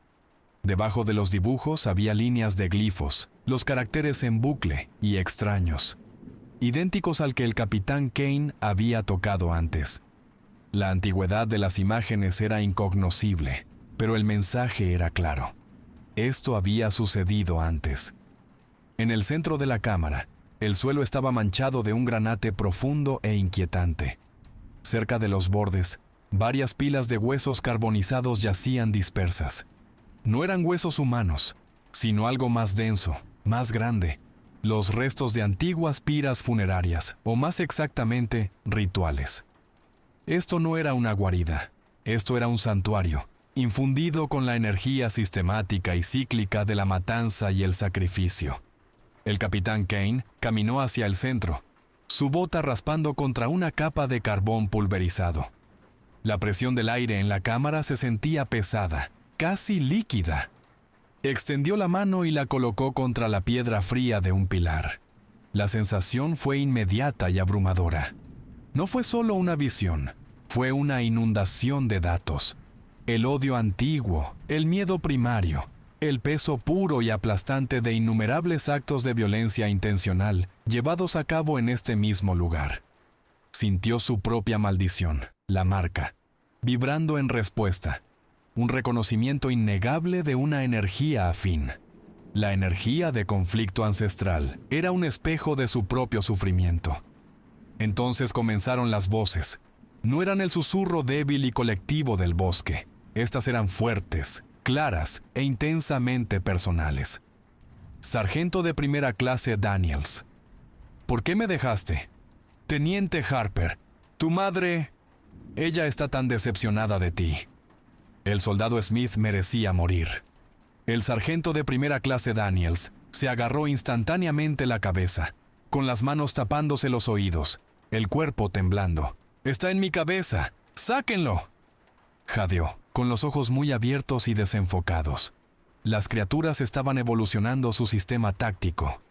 Debajo de los dibujos había líneas de glifos, los caracteres en bucle y extraños, idénticos al que el capitán Kane había tocado antes. La antigüedad de las imágenes era incognoscible, pero el mensaje era claro. Esto había sucedido antes. En el centro de la cámara, el suelo estaba manchado de un granate profundo e inquietante. Cerca de los bordes, varias pilas de huesos carbonizados yacían dispersas. No eran huesos humanos, sino algo más denso, más grande, los restos de antiguas piras funerarias, o más exactamente, rituales. Esto no era una guarida, esto era un santuario, infundido con la energía sistemática y cíclica de la matanza y el sacrificio. El capitán Kane caminó hacia el centro, su bota raspando contra una capa de carbón pulverizado. La presión del aire en la cámara se sentía pesada, casi líquida. Extendió la mano y la colocó contra la piedra fría de un pilar. La sensación fue inmediata y abrumadora. No fue solo una visión, fue una inundación de datos. El odio antiguo, el miedo primario, el peso puro y aplastante de innumerables actos de violencia intencional llevados a cabo en este mismo lugar. Sintió su propia maldición, la marca, vibrando en respuesta. Un reconocimiento innegable de una energía afín. La energía de conflicto ancestral era un espejo de su propio sufrimiento. Entonces comenzaron las voces. No eran el susurro débil y colectivo del bosque. Estas eran fuertes, claras e intensamente personales. Sargento de primera clase Daniels. ¿Por qué me dejaste? Teniente Harper, tu madre... Ella está tan decepcionada de ti. El soldado Smith merecía morir. El sargento de primera clase Daniels se agarró instantáneamente la cabeza, con las manos tapándose los oídos, el cuerpo temblando. «¡Está en mi cabeza! ¡Sáquenlo!», jadeó, con los ojos muy abiertos y desenfocados. Las criaturas estaban evolucionando su sistema táctico.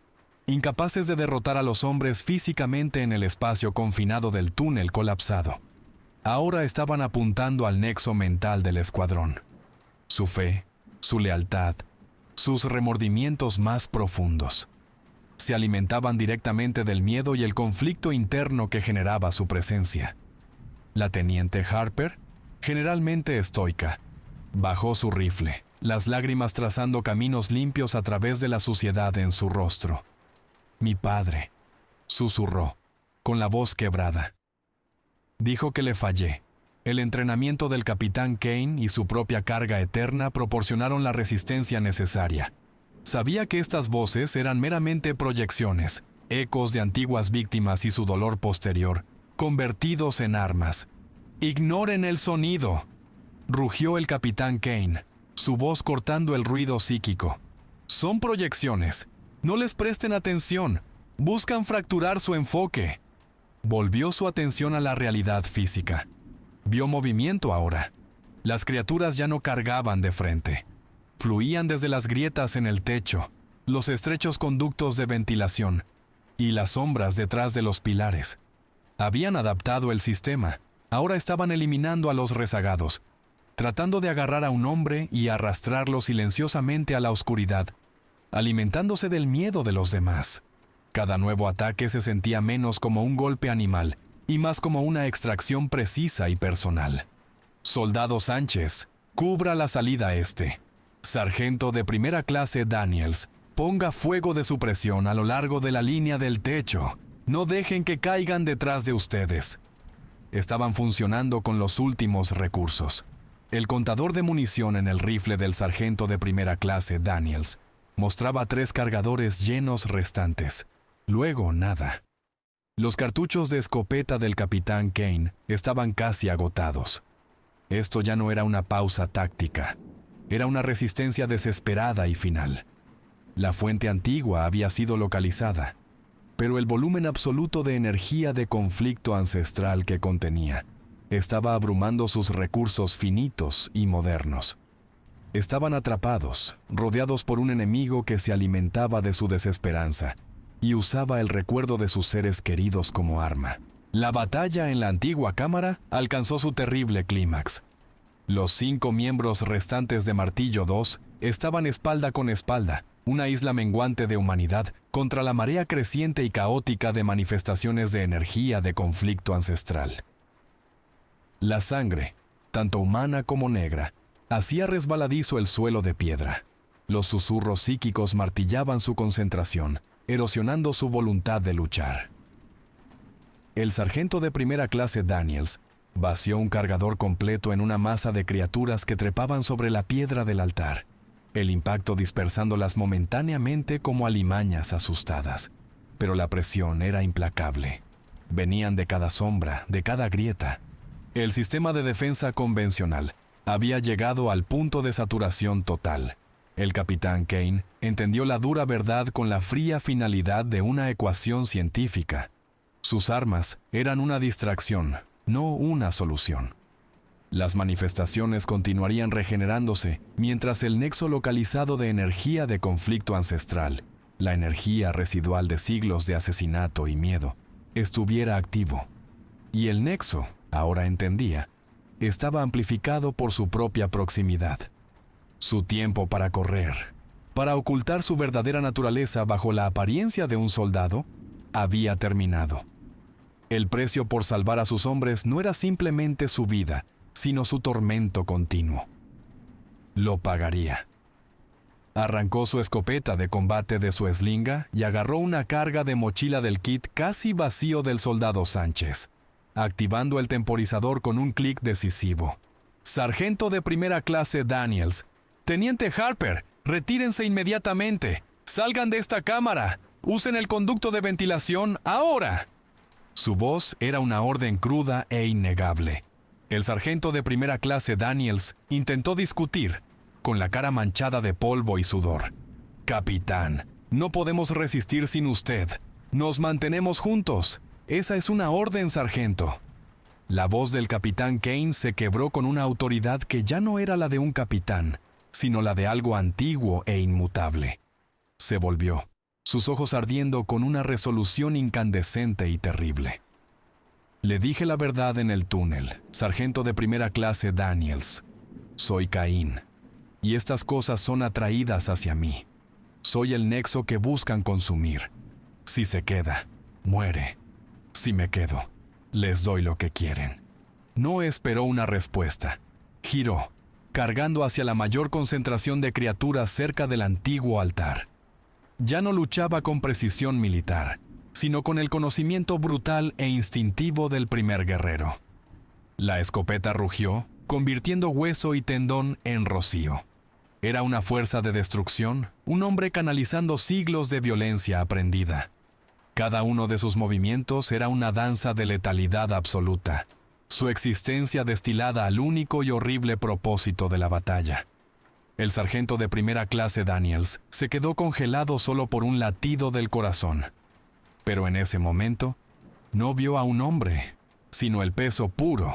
Incapaces de derrotar a los hombres físicamente en el espacio confinado del túnel colapsado. Ahora estaban apuntando al nexo mental del escuadrón. Su fe, su lealtad, sus remordimientos más profundos. Se alimentaban directamente del miedo y el conflicto interno que generaba su presencia. La teniente Harper, generalmente estoica, bajó su rifle, las lágrimas trazando caminos limpios a través de la suciedad en su rostro. «Mi padre», susurró, con la voz quebrada. Dijo que le fallé. El entrenamiento del capitán Kane y su propia carga eterna proporcionaron la resistencia necesaria. Sabía que estas voces eran meramente proyecciones, ecos de antiguas víctimas y su dolor posterior, convertidos en armas. «¡Ignoren el sonido!», rugió el capitán Kane, su voz cortando el ruido psíquico. «Son proyecciones. No les presten atención. Buscan fracturar su enfoque». Volvió su atención a la realidad física. Vio movimiento ahora. Las criaturas ya no cargaban de frente. Fluían desde las grietas en el techo, los estrechos conductos de ventilación y las sombras detrás de los pilares. Habían adaptado el sistema. Ahora estaban eliminando a los rezagados, tratando de agarrar a un hombre y arrastrarlo silenciosamente a la oscuridad, alimentándose del miedo de los demás. Cada nuevo ataque se sentía menos como un golpe animal y más como una extracción precisa y personal. «Soldado Sánchez, cubra la salida este. Sargento de primera clase Daniels, ponga fuego de supresión a lo largo de la línea del techo. No dejen que caigan detrás de ustedes». Estaban funcionando con los últimos recursos. El contador de munición en el rifle del sargento de primera clase Daniels mostraba 3 cargadores llenos restantes. Luego nada. Los cartuchos de escopeta del capitán Kane estaban casi agotados. Esto ya no era una pausa táctica. Era una resistencia desesperada y final. La fuente antigua había sido localizada, pero el volumen absoluto de energía de conflicto ancestral que contenía estaba abrumando sus recursos finitos y modernos. Estaban atrapados, rodeados por un enemigo que se alimentaba de su desesperanza y usaba el recuerdo de sus seres queridos como arma. La batalla en la antigua cámara alcanzó su terrible clímax. Los 5 miembros restantes de Martillo II estaban espalda con espalda, una isla menguante de humanidad, contra la marea creciente y caótica de manifestaciones de energía de conflicto ancestral. La sangre, tanto humana como negra, hacía resbaladizo el suelo de piedra. Los susurros psíquicos martillaban su concentración, erosionando su voluntad de luchar. El sargento de primera clase Daniels vació un cargador completo en una masa de criaturas que trepaban sobre la piedra del altar, el impacto dispersándolas momentáneamente como alimañas asustadas. Pero la presión era implacable. Venían de cada sombra, de cada grieta. El sistema de defensa convencional había llegado al punto de saturación total. El capitán Kane entendió la dura verdad con la fría finalidad de una ecuación científica. Sus armas eran una distracción, no una solución. Las manifestaciones continuarían regenerándose mientras el nexo localizado de energía de conflicto ancestral, la energía residual de siglos de asesinato y miedo, estuviera activo. Y el nexo, ahora entendía, estaba amplificado por su propia proximidad. Su tiempo para correr, para ocultar su verdadera naturaleza bajo la apariencia de un soldado, había terminado. El precio por salvar a sus hombres no era simplemente su vida, sino su tormento continuo. Lo pagaría. Arrancó su escopeta de combate de su eslinga y agarró una carga de mochila del kit casi vacío del soldado Sánchez, activando el temporizador con un clic decisivo. Sargento de primera clase Daniels, Teniente Harper, retírense inmediatamente. Salgan de esta cámara. Usen el conducto de ventilación ahora. Su voz era una orden cruda e innegable. El sargento de primera clase Daniels intentó discutir, con la cara manchada de polvo y sudor. Capitán, no podemos resistir sin usted. Nos mantenemos juntos. Esa es una orden, sargento. La voz del capitán Kane se quebró con una autoridad que ya no era la de un capitán, sino la de algo antiguo e inmutable. Se volvió, sus ojos ardiendo con una resolución incandescente y terrible. Le dije la verdad en el túnel, sargento de primera clase Daniels. Soy Caín, y estas cosas son atraídas hacia mí. Soy el nexo que buscan consumir. Si se queda, muere. Si me quedo, les doy lo que quieren. No esperó una respuesta. Giró, cargando hacia la mayor concentración de criaturas cerca del antiguo altar. Ya no luchaba con precisión militar, sino con el conocimiento brutal e instintivo del primer guerrero. La escopeta rugió, convirtiendo hueso y tendón en rocío. Era una fuerza de destrucción, un hombre canalizando siglos de violencia aprendida. Cada uno de sus movimientos era una danza de letalidad absoluta, su existencia destilada al único y horrible propósito de la batalla. El sargento de primera clase Daniels se quedó congelado solo por un latido del corazón. Pero en ese momento, no vio a un hombre, sino el peso puro,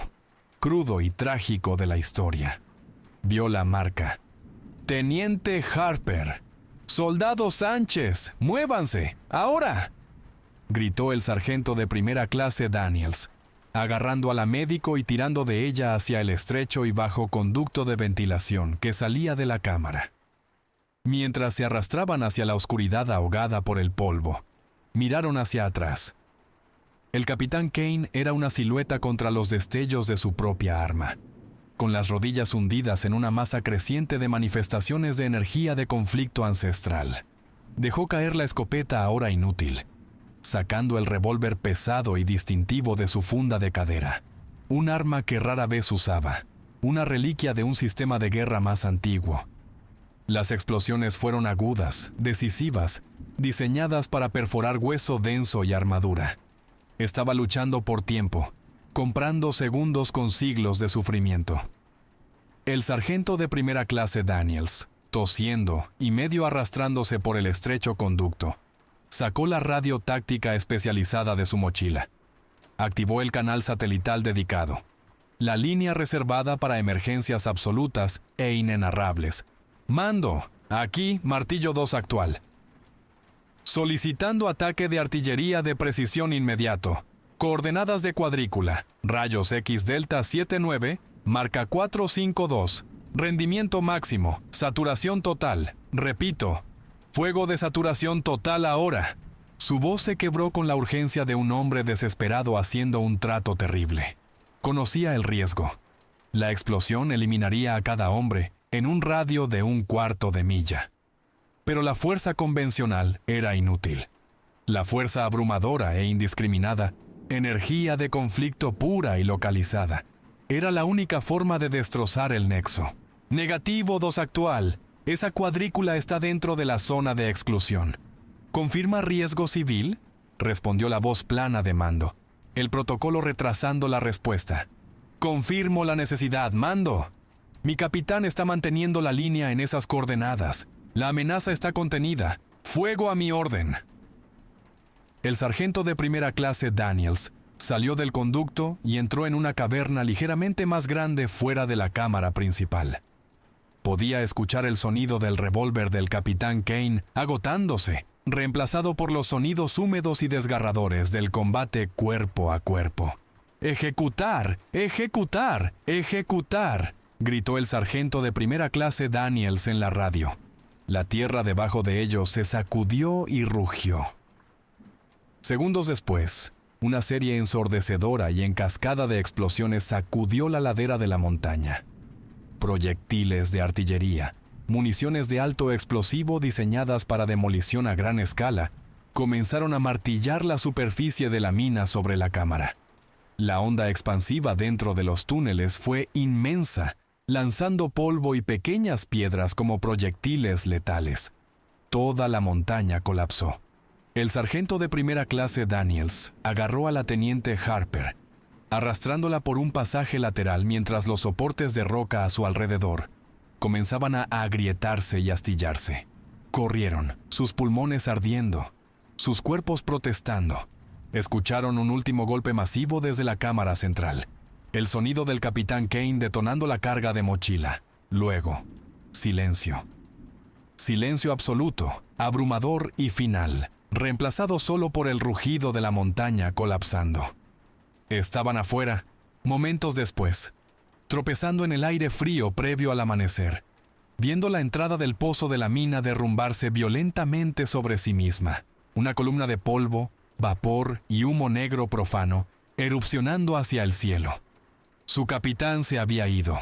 crudo y trágico de la historia. Vio la marca. Teniente Harper, soldado Sánchez, muévanse, ahora, gritó el sargento de primera clase Daniels, agarrando a la médico y tirando de ella hacia el estrecho y bajo conducto de ventilación que salía de la cámara. Mientras se arrastraban hacia la oscuridad ahogada por el polvo, miraron hacia atrás. El capitán Kane era una silueta contra los destellos de su propia arma, con las rodillas hundidas en una masa creciente de manifestaciones de energía de conflicto ancestral. Dejó caer la escopeta ahora inútil, sacando el revólver pesado y distintivo de su funda de cadera, un arma que rara vez usaba, una reliquia de un sistema de guerra más antiguo. Las explosiones fueron agudas, decisivas, diseñadas para perforar hueso denso y armadura. Estaba luchando por tiempo, comprando segundos con siglos de sufrimiento. El sargento de primera clase Daniels tosiendo y medio arrastrándose por el estrecho conducto, sacó la radio táctica especializada de su mochila. Activó el canal satelital dedicado, la línea reservada para emergencias absolutas e inenarrables. Mando, aquí Martillo 2 actual. Solicitando ataque de artillería de precisión inmediato. Coordenadas de cuadrícula. Rayos X Delta 79, marca 452. Rendimiento máximo. Saturación total. Repito, fuego de saturación total ahora. Su voz se quebró con la urgencia de un hombre desesperado haciendo un trato terrible. Conocía el riesgo. La explosión eliminaría a cada hombre en un radio de 1/4 de milla. Pero la fuerza convencional era inútil. La fuerza abrumadora e indiscriminada, energía de conflicto pura y localizada, era la única forma de destrozar el nexo. Negativo 2 actual. Esa cuadrícula está dentro de la zona de exclusión. ¿Confirma riesgo civil?, respondió la voz plana de Mando, el protocolo retrasando la respuesta. Confirmo la necesidad, Mando. Mi capitán está manteniendo la línea en esas coordenadas. La amenaza está contenida. Fuego a mi orden. El sargento de primera clase Daniels salió del conducto y entró en una caverna ligeramente más grande fuera de la cámara principal. Podía escuchar el sonido del revólver del capitán Kane agotándose, reemplazado por los sonidos húmedos y desgarradores del combate cuerpo a cuerpo. ¡Ejecutar! ¡Ejecutar! ¡Ejecutar!, gritó el sargento de primera clase Daniels en la radio. La tierra debajo de ellos se sacudió y rugió. Segundos después, una serie ensordecedora y en cascada de explosiones sacudió la ladera de la montaña. Proyectiles de artillería, municiones de alto explosivo diseñadas para demolición a gran escala, comenzaron a martillar la superficie de la mina sobre la cámara. La onda expansiva dentro de los túneles fue inmensa, lanzando polvo y pequeñas piedras como proyectiles letales. Toda la montaña colapsó. El sargento de primera clase Daniels agarró a la teniente Harper, arrastrándola por un pasaje lateral mientras los soportes de roca a su alrededor comenzaban a agrietarse y astillarse. Corrieron, sus pulmones ardiendo, sus cuerpos protestando. Escucharon un último golpe masivo desde la cámara central. El sonido del capitán Kane detonando la carga de mochila. Luego, silencio. Silencio absoluto, abrumador y final, reemplazado solo por el rugido de la montaña colapsando. Estaban afuera, momentos después, tropezando en el aire frío previo al amanecer, viendo la entrada del pozo de la mina derrumbarse violentamente sobre sí misma. Una columna de polvo, vapor y humo negro profano, erupcionando hacia el cielo. Su capitán se había ido.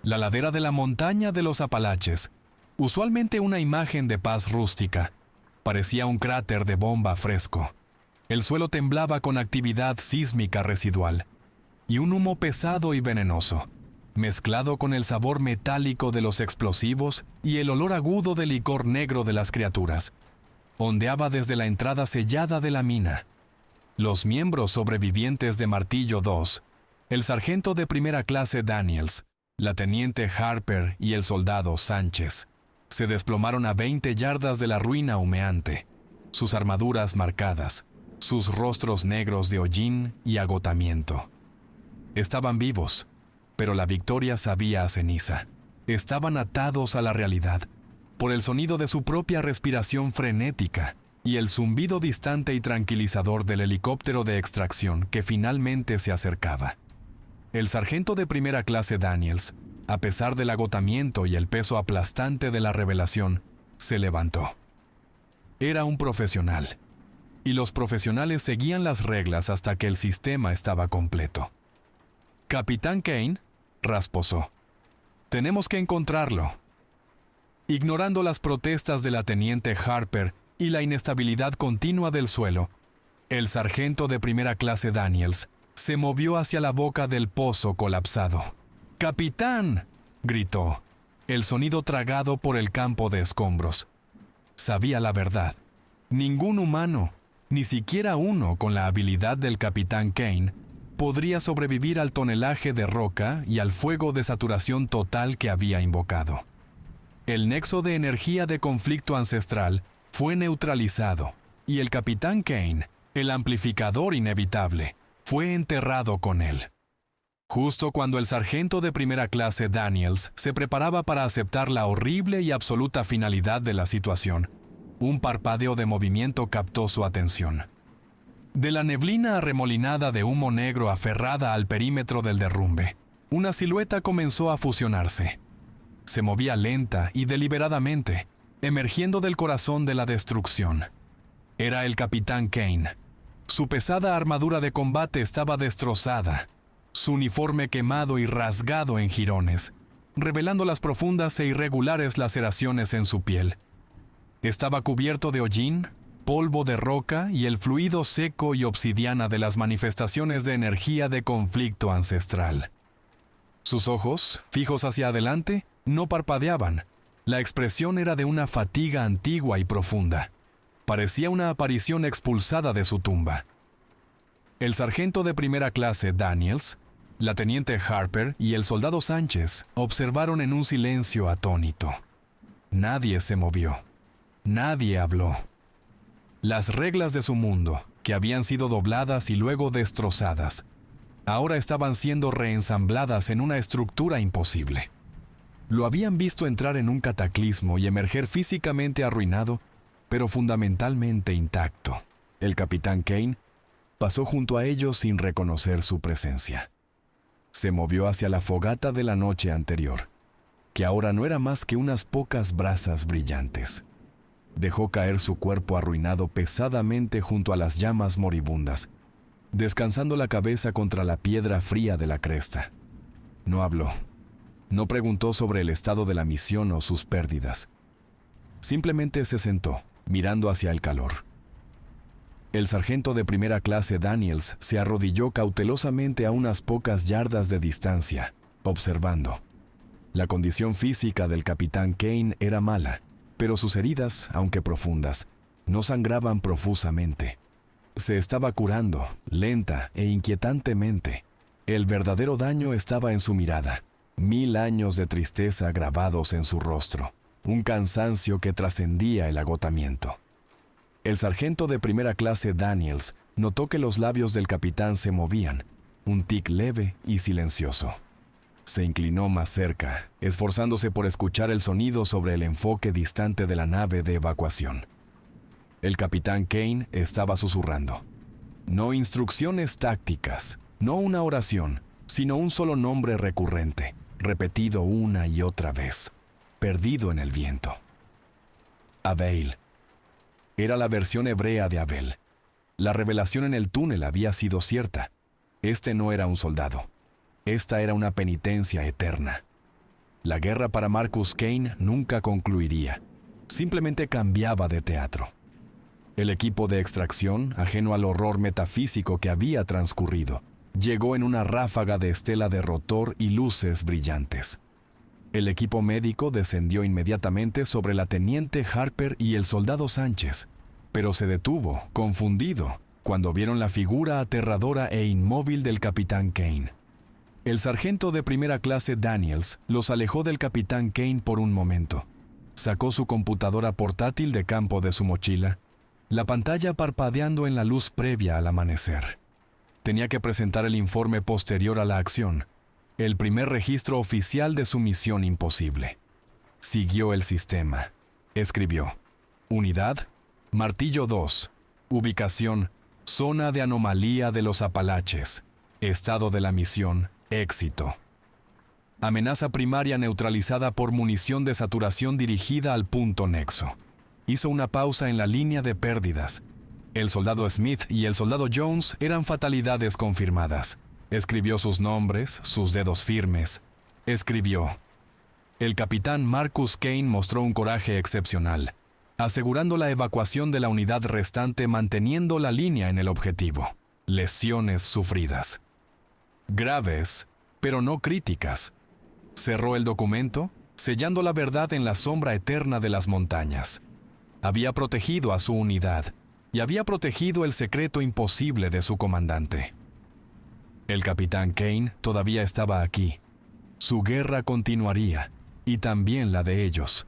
La ladera de la montaña de los Apalaches, usualmente una imagen de paz rústica, parecía un cráter de bomba fresco. El suelo temblaba con actividad sísmica residual, y un humo pesado y venenoso, mezclado con el sabor metálico de los explosivos y el olor agudo del licor negro de las criaturas, ondeaba desde la entrada sellada de la mina. Los miembros sobrevivientes de Martillo 2, el sargento de primera clase Daniels, la teniente Harper y el soldado Sánchez, se desplomaron a 20 yardas de la ruina humeante, sus armaduras marcadas, sus rostros negros de hollín y agotamiento. Estaban vivos, pero la victoria sabía a ceniza. Estaban atados a la realidad, por el sonido de su propia respiración frenética y el zumbido distante y tranquilizador del helicóptero de extracción que finalmente se acercaba. El sargento de primera clase Daniels, a pesar del agotamiento y el peso aplastante de la revelación, se levantó. Era un profesional, y los profesionales seguían las reglas hasta que el sistema estaba completo. «Capitán Kane», rasposó, «tenemos que encontrarlo». Ignorando las protestas de la teniente Harper y la inestabilidad continua del suelo, el sargento de primera clase Daniels se movió hacia la boca del pozo colapsado. «¡Capitán!», gritó, el sonido tragado por el campo de escombros. Sabía la verdad. Ningún humano, ni siquiera uno con la habilidad del capitán Kane, podría sobrevivir al tonelaje de roca y al fuego de saturación total que había invocado. El nexo de energía de conflicto ancestral fue neutralizado y el Capitán Kane, el amplificador inevitable, fue enterrado con él. Justo cuando el sargento de primera clase Daniels se preparaba para aceptar la horrible y absoluta finalidad de la situación, un parpadeo de movimiento captó su atención. De la neblina arremolinada de humo negro aferrada al perímetro del derrumbe, una silueta comenzó a fusionarse. Se movía lenta y deliberadamente, emergiendo del corazón de la destrucción. Era el Capitán Kane. Su pesada armadura de combate estaba destrozada, su uniforme quemado y rasgado en jirones, revelando las profundas e irregulares laceraciones en su piel. Estaba cubierto de hollín, polvo de roca y el fluido seco y obsidiana de las manifestaciones de energía de conflicto ancestral. Sus ojos, fijos hacia adelante, no parpadeaban. La expresión era de una fatiga antigua y profunda. Parecía una aparición expulsada de su tumba. El sargento de primera clase Daniels, la teniente Harper y el soldado Sánchez observaron en un silencio atónito. Nadie se movió. Nadie habló. Las reglas de su mundo, que habían sido dobladas y luego destrozadas, ahora estaban siendo reensambladas en una estructura imposible. Lo habían visto entrar en un cataclismo y emerger físicamente arruinado, pero fundamentalmente intacto. El Capitán Kane pasó junto a ellos sin reconocer su presencia. Se movió hacia la fogata de la noche anterior, que ahora no era más que unas pocas brasas brillantes. Dejó caer su cuerpo arruinado pesadamente junto a las llamas moribundas, descansando la cabeza contra la piedra fría de la cresta. No habló. No preguntó sobre el estado de la misión o sus pérdidas. Simplemente se sentó, mirando hacia el calor. El sargento de primera clase Daniels se arrodilló cautelosamente a unas pocas yardas de distancia, observando. La condición física del Capitán Kane era mala, pero sus heridas, aunque profundas, no sangraban profusamente. Se estaba curando, lenta e inquietantemente. El verdadero daño estaba en su mirada. 1000 años de tristeza grabados en su rostro. Un cansancio que trascendía el agotamiento. El sargento de primera clase Daniels notó que los labios del capitán se movían, un tic leve y silencioso. Se inclinó más cerca, esforzándose por escuchar el sonido sobre el enfoque distante de la nave de evacuación. El Capitán Kane estaba susurrando. No instrucciones tácticas, no una oración, sino un solo nombre recurrente, repetido una y otra vez, perdido en el viento. Abel. Era la versión hebrea de Abel. La revelación en el túnel había sido cierta. Este no era un soldado. Esta era una penitencia eterna. La guerra para Marcus Kane nunca concluiría. Simplemente cambiaba de teatro. El equipo de extracción, ajeno al horror metafísico que había transcurrido, llegó en una ráfaga de estela de rotor y luces brillantes. El equipo médico descendió inmediatamente sobre la teniente Harper y el soldado Sánchez, pero se detuvo, confundido, cuando vieron la figura aterradora e inmóvil del Capitán Kane. El sargento de primera clase Daniels los alejó del Capitán Kane por un momento. Sacó su computadora portátil de campo de su mochila, la pantalla parpadeando en la luz previa al amanecer. Tenía que presentar el informe posterior a la acción, el primer registro oficial de su misión imposible. Siguió el sistema. Escribió: Unidad, Martillo 2. Ubicación, Zona de Anomalía de los Apalaches. Estado de la misión, éxito. Amenaza primaria neutralizada por munición de saturación dirigida al punto nexo. Hizo una pausa en la línea de pérdidas. El soldado Smith y el soldado Jones eran fatalidades confirmadas. Escribió sus nombres, sus dedos firmes. Escribió. El capitán Marcus Kane mostró un coraje excepcional, asegurando la evacuación de la unidad restante manteniendo la línea en el objetivo. Lesiones sufridas. Graves, pero no críticas. Cerró el documento, sellando la verdad en la sombra eterna de las montañas. Había protegido a su unidad y había protegido el secreto imposible de su comandante. El capitán Kane todavía estaba aquí. Su guerra continuaría, y también la de ellos.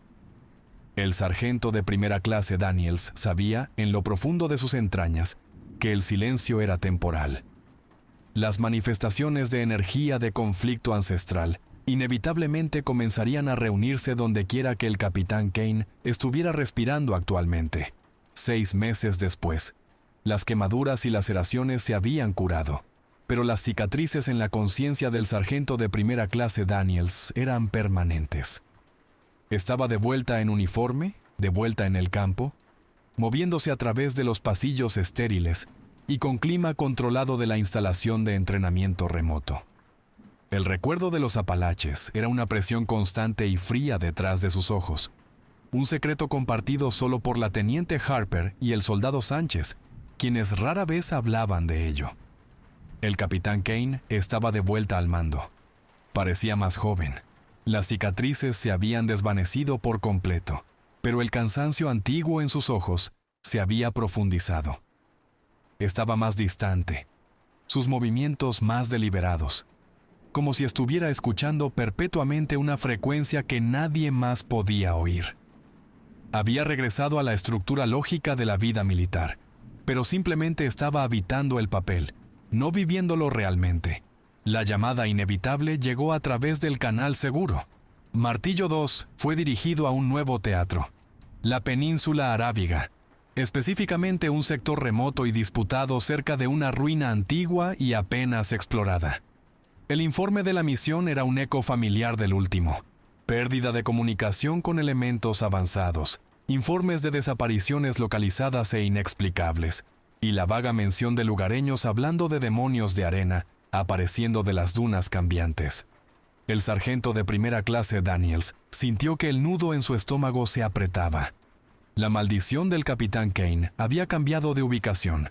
El sargento de primera clase Daniels sabía, en lo profundo de sus entrañas, que el silencio era temporal. Las manifestaciones de energía de conflicto ancestral inevitablemente comenzarían a reunirse dondequiera que el capitán Kane estuviera respirando actualmente. 6 meses después, las quemaduras y laceraciones se habían curado, pero las cicatrices en la conciencia del sargento de primera clase Daniels eran permanentes. Estaba de vuelta en uniforme, de vuelta en el campo, moviéndose a través de los pasillos estériles y con clima controlado de la instalación de entrenamiento remoto. El recuerdo de los Apalaches era una presión constante y fría detrás de sus ojos, un secreto compartido solo por la teniente Harper y el soldado Sánchez, quienes rara vez hablaban de ello. El capitán Kane estaba de vuelta al mando. Parecía más joven. Las cicatrices se habían desvanecido por completo, pero el cansancio antiguo en sus ojos se había profundizado. Estaba más distante, sus movimientos más deliberados, como si estuviera escuchando perpetuamente una frecuencia que nadie más podía oír. Había regresado a la estructura lógica de la vida militar, pero simplemente estaba habitando el papel, no viviéndolo realmente. La llamada inevitable llegó a través del canal seguro. Martillo II fue dirigido a un nuevo teatro, la península arábiga, específicamente un sector remoto y disputado cerca de una ruina antigua y apenas explorada. El informe de la misión era un eco familiar del último. Pérdida de comunicación con elementos avanzados, informes de desapariciones localizadas e inexplicables, y la vaga mención de lugareños hablando de demonios de arena apareciendo de las dunas cambiantes. El sargento de primera clase Daniels sintió que el nudo en su estómago se apretaba. La maldición del capitán Kane había cambiado de ubicación,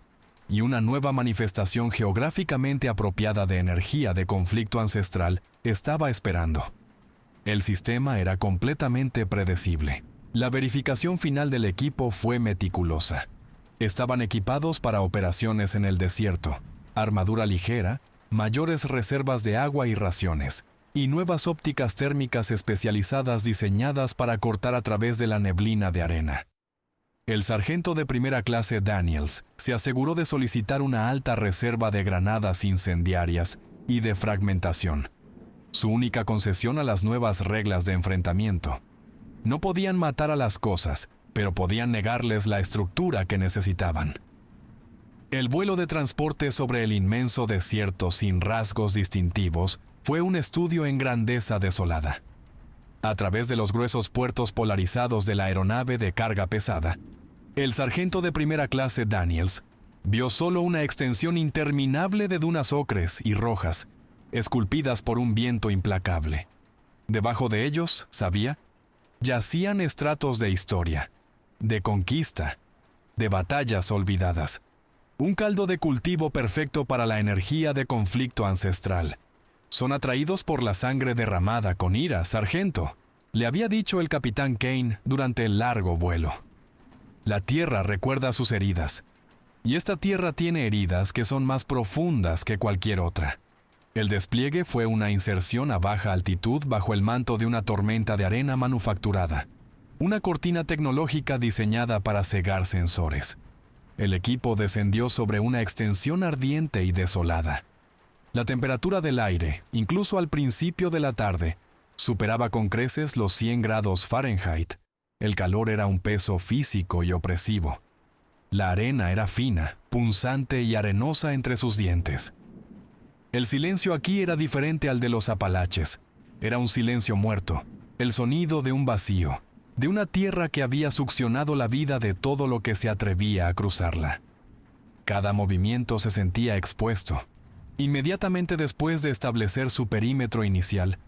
y una nueva manifestación geográficamente apropiada de energía de conflicto ancestral estaba esperando. El sistema era completamente predecible. La verificación final del equipo fue meticulosa. Estaban equipados para operaciones en el desierto, armadura ligera, mayores reservas de agua y raciones, y nuevas ópticas térmicas especializadas diseñadas para cortar a través de la neblina de arena. El sargento de primera clase Daniels se aseguró de solicitar una alta reserva de granadas incendiarias y de fragmentación, su única concesión a las nuevas reglas de enfrentamiento. No podían matar a las cosas, pero podían negarles la estructura que necesitaban. El vuelo de transporte sobre el inmenso desierto sin rasgos distintivos fue un estudio en grandeza desolada. A través de los gruesos puertos polarizados de la aeronave de carga pesada, el sargento de primera clase Daniels vio solo una extensión interminable de dunas ocres y rojas, esculpidas por un viento implacable. Debajo de ellos, sabía, yacían estratos de historia, de conquista, de batallas olvidadas. Un caldo de cultivo perfecto para la energía de conflicto ancestral. Son atraídos por la sangre derramada con ira, sargento, le había dicho el capitán Kane durante el largo vuelo. La tierra recuerda sus heridas, y esta tierra tiene heridas que son más profundas que cualquier otra. El despliegue fue una inserción a baja altitud bajo el manto de una tormenta de arena manufacturada, una cortina tecnológica diseñada para cegar sensores. El equipo descendió sobre una extensión ardiente y desolada. La temperatura del aire, incluso al principio de la tarde, superaba con creces los 100 grados Fahrenheit. El calor era un peso físico y opresivo. La arena era fina, punzante y arenosa entre sus dientes. El silencio aquí era diferente al de los Apalaches. Era un silencio muerto, el sonido de un vacío, de una tierra que había succionado la vida de todo lo que se atrevía a cruzarla. Cada movimiento se sentía expuesto. Inmediatamente después de establecer su perímetro inicial,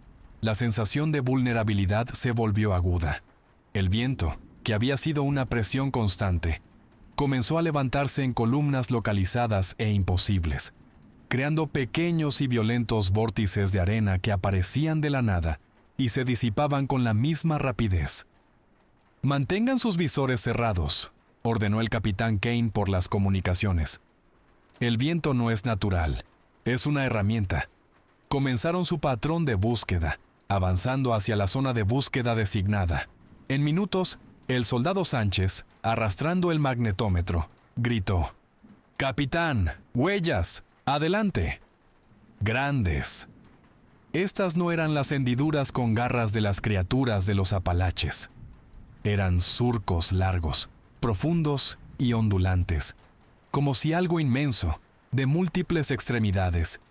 la sensación de vulnerabilidad se volvió aguda. El viento, que había sido una presión constante, comenzó a levantarse en columnas localizadas e imposibles, creando pequeños y violentos vórtices de arena que aparecían de la nada y se disipaban con la misma rapidez. «Mantengan sus visores cerrados», ordenó el capitán Kane por las comunicaciones. «El viento no es natural, es una herramienta». Comenzaron su patrón de búsqueda, avanzando hacia la zona de búsqueda designada. En minutos, El soldado Sánchez, arrastrando el magnetómetro, gritó: «¡Capitán! ¡Huellas! ¡Adelante!». Grandes. Estas no eran las hendiduras con garras de las criaturas de los Apalaches. Eran surcos largos, profundos y ondulantes, como si algo inmenso, de múltiples extremidades,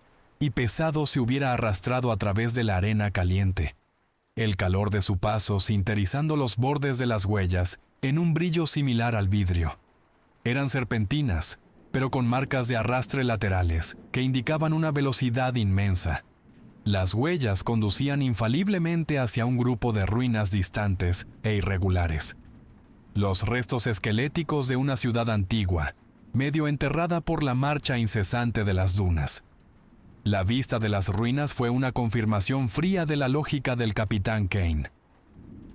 y pesado se hubiera arrastrado a través de la arena caliente. El calor de su paso sinterizando los bordes de las huellas en un brillo similar al vidrio. Eran serpentinas, pero con marcas de arrastre laterales que indicaban una velocidad inmensa. Las huellas conducían infaliblemente hacia un grupo de ruinas distantes e irregulares. Los restos esqueléticos de una ciudad antigua, medio enterrada por la marcha incesante de las dunas. La vista de las ruinas fue una confirmación fría de la lógica del capitán Kane.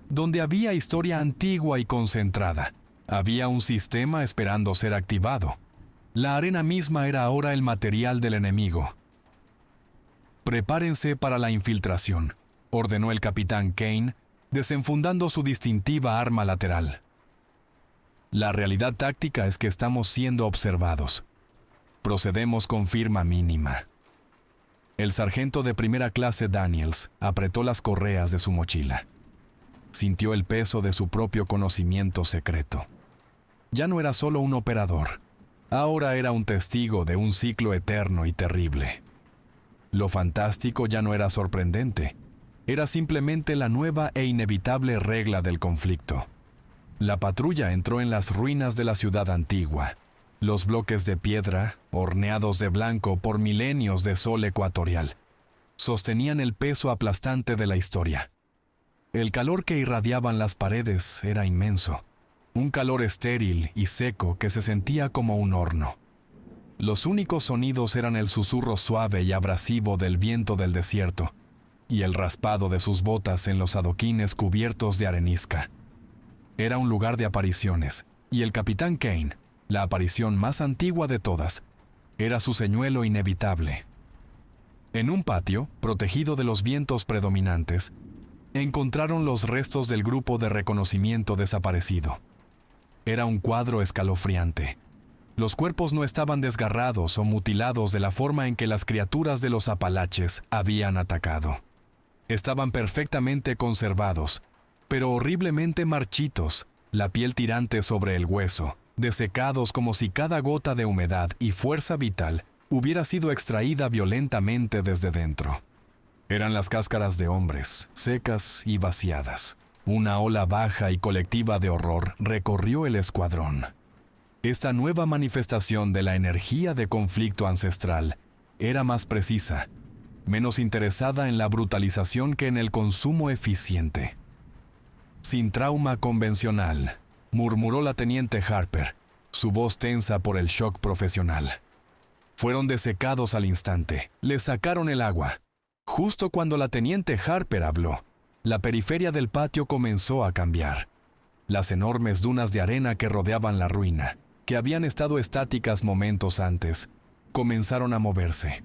Donde había historia antigua y concentrada, había un sistema esperando ser activado. La arena misma era ahora el material del enemigo. «Prepárense para la infiltración», ordenó el capitán Kane, desenfundando su distintiva arma lateral. «La realidad táctica es que estamos siendo observados. Procedemos con firma mínima». El sargento de primera clase Daniels apretó las correas de su mochila. Sintió el peso de su propio conocimiento secreto. Ya no era solo un operador, ahora era un testigo de un ciclo eterno y terrible. Lo fantástico ya no era sorprendente, era simplemente la nueva e inevitable regla del conflicto. La patrulla entró en las ruinas de la ciudad antigua. Los bloques de piedra, horneados de blanco por milenios de sol ecuatorial, sostenían el peso aplastante de la historia. El calor que irradiaban las paredes era inmenso, un calor estéril y seco que se sentía como un horno. Los únicos sonidos eran el susurro suave y abrasivo del viento del desierto y el raspado de sus botas en los adoquines cubiertos de arenisca. Era un lugar de apariciones, y el capitán Kane, la aparición más antigua de todas, era su señuelo inevitable. En un patio, protegido de los vientos predominantes, encontraron los restos del grupo de reconocimiento desaparecido. Era un cuadro escalofriante. Los cuerpos no estaban desgarrados o mutilados de la forma en que las criaturas de los Apalaches habían atacado. Estaban perfectamente conservados, pero horriblemente marchitos, la piel tirante sobre el hueso, desecados como si cada gota de humedad y fuerza vital hubiera sido extraída violentamente desde dentro. Eran las cáscaras de hombres, secas y vaciadas. Una ola baja y colectiva de horror recorrió el escuadrón. Esta nueva manifestación de la energía de conflicto ancestral era más precisa, menos interesada en la brutalización que en el consumo eficiente. «Sin trauma convencional», murmuró la teniente Harper, su voz tensa por el shock profesional. Fueron desecados al instante, les sacaron el agua. Justo cuando la teniente Harper habló, la periferia del patio comenzó a cambiar. Las enormes dunas de arena que rodeaban la ruina, que habían estado estáticas momentos antes, comenzaron a moverse.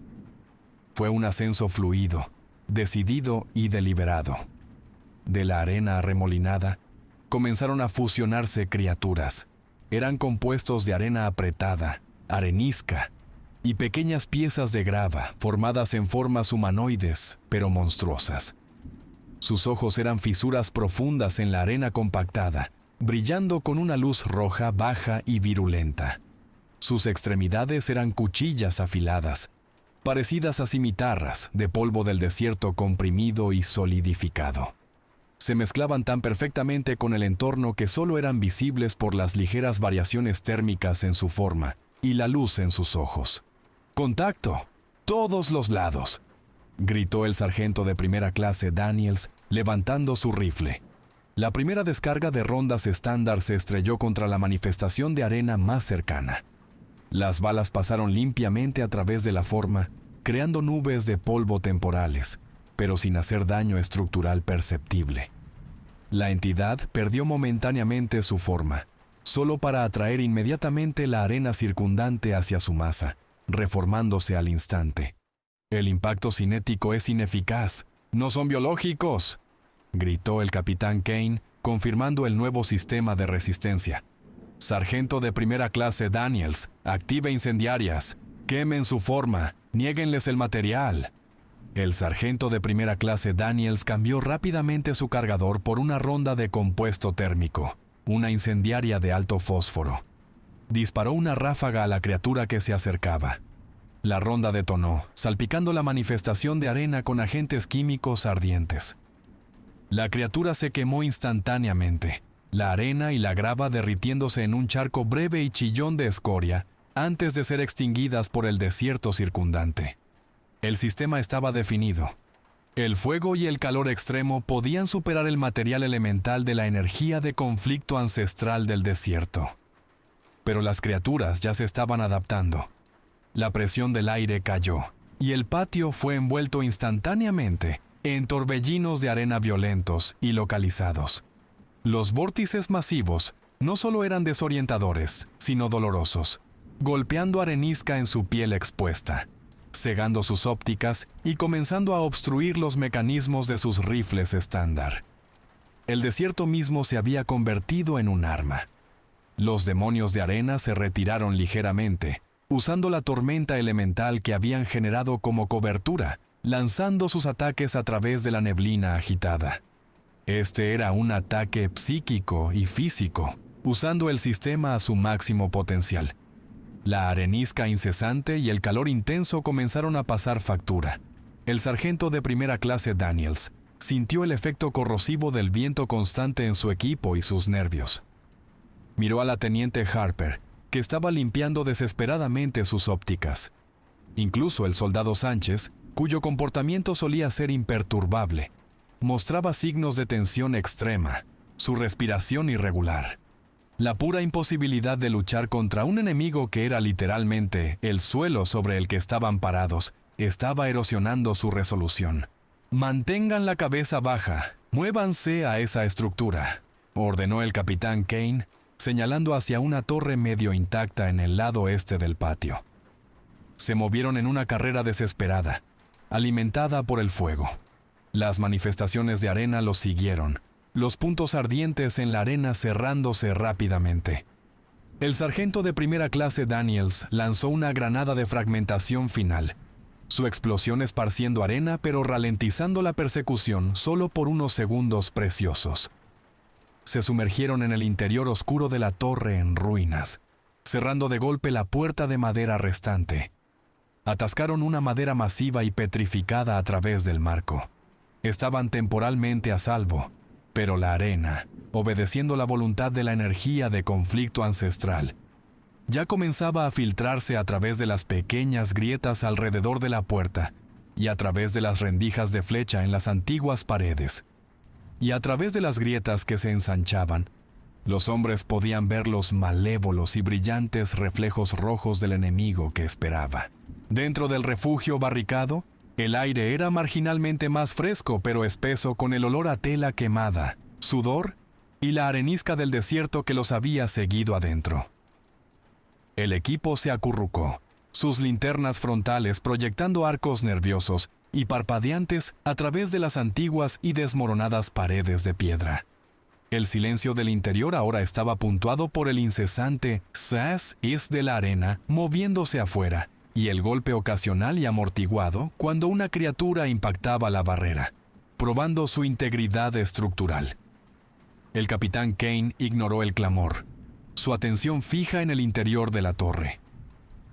Fue un ascenso fluido, decidido y deliberado. De la arena arremolinada, comenzaron a fusionarse criaturas. Eran compuestos de arena apretada, arenisca y pequeñas piezas de grava formadas en formas humanoides, pero monstruosas. Sus ojos eran fisuras profundas en la arena compactada, brillando con una luz roja baja y virulenta. Sus extremidades eran cuchillas afiladas, parecidas a cimitarras de polvo del desierto comprimido y solidificado. Se mezclaban tan perfectamente con el entorno que solo eran visibles por las ligeras variaciones térmicas en su forma y la luz en sus ojos. «¡Contacto! ¡Todos los lados!», gritó el sargento de primera clase Daniels, levantando su rifle. La primera descarga de rondas estándar se estrelló contra la manifestación de arena más cercana. Las balas pasaron limpiamente a través de la forma, creando nubes de polvo temporales, pero sin hacer daño estructural perceptible. La entidad perdió momentáneamente su forma, solo para atraer inmediatamente la arena circundante hacia su masa, reformándose al instante. «El impacto cinético es ineficaz. ¡No son biológicos!», gritó el capitán Kane, confirmando el nuevo sistema de resistencia. Sargento de primera clase Daniels, active incendiarias. Quemen su forma, niéguenles el material. El sargento de primera clase Daniels cambió rápidamente su cargador por una ronda de compuesto térmico, una incendiaria de alto fósforo. Disparó una ráfaga a la criatura que se acercaba. La ronda detonó, salpicando la manifestación de arena con agentes químicos ardientes. La criatura se quemó instantáneamente, la arena y la grava derritiéndose en un charco breve y chillón de escoria antes de ser extinguidas por el desierto circundante. El sistema estaba definido. El fuego y el calor extremo podían superar el material elemental de la energía de conflicto ancestral del desierto. Pero las criaturas ya se estaban adaptando. La presión del aire cayó, y el patio fue envuelto instantáneamente en torbellinos de arena violentos y localizados. Los vórtices masivos no solo eran desorientadores, sino dolorosos, golpeando arenisca en su piel expuesta, cegando sus ópticas y comenzando a obstruir los mecanismos de sus rifles estándar. El desierto mismo se había convertido en un arma. Los demonios de arena se retiraron ligeramente, usando la tormenta elemental que habían generado como cobertura, lanzando sus ataques a través de la neblina agitada. Este era un ataque psíquico y físico, usando el sistema a su máximo potencial. La arenisca incesante y el calor intenso comenzaron a pasar factura. El sargento de primera clase Daniels sintió el efecto corrosivo del viento constante en su equipo y sus nervios. Miró a la teniente Harper, que estaba limpiando desesperadamente sus ópticas. Incluso el soldado Sánchez, cuyo comportamiento solía ser imperturbable, mostraba signos de tensión extrema, su respiración irregular. La pura imposibilidad de luchar contra un enemigo que era literalmente el suelo sobre el que estaban parados estaba erosionando su resolución. «Mantengan la cabeza baja, muévanse a esa estructura», ordenó el capitán Kane, señalando hacia una torre medio intacta en el lado este del patio. Se movieron en una carrera desesperada, alimentada por el fuego. Las manifestaciones de arena los siguieron, los puntos ardientes en la arena cerrándose rápidamente. El sargento de primera clase Daniels lanzó una granada de fragmentación final, su explosión esparciendo arena pero ralentizando la persecución solo por unos segundos preciosos. Se sumergieron en el interior oscuro de la torre en ruinas, cerrando de golpe la puerta de madera restante. Atascaron una madera masiva y petrificada a través del marco. Estaban temporalmente a salvo, pero la arena, obedeciendo la voluntad de la energía de conflicto ancestral, ya comenzaba a filtrarse a través de las pequeñas grietas alrededor de la puerta y a través de las rendijas de flecha en las antiguas paredes. Y a través de las grietas que se ensanchaban, los hombres podían ver los malévolos y brillantes reflejos rojos del enemigo que esperaba. Dentro del refugio barricado, el aire era marginalmente más fresco pero espeso con el olor a tela quemada, sudor y la arenisca del desierto que los había seguido adentro. El equipo se acurrucó, sus linternas frontales proyectando arcos nerviosos y parpadeantes a través de las antiguas y desmoronadas paredes de piedra. El silencio del interior ahora estaba puntuado por el incesante zas-is de la arena moviéndose afuera, y el golpe ocasional y amortiguado cuando una criatura impactaba la barrera, probando su integridad estructural. El capitán Kane ignoró el clamor, su atención fija en el interior de la torre.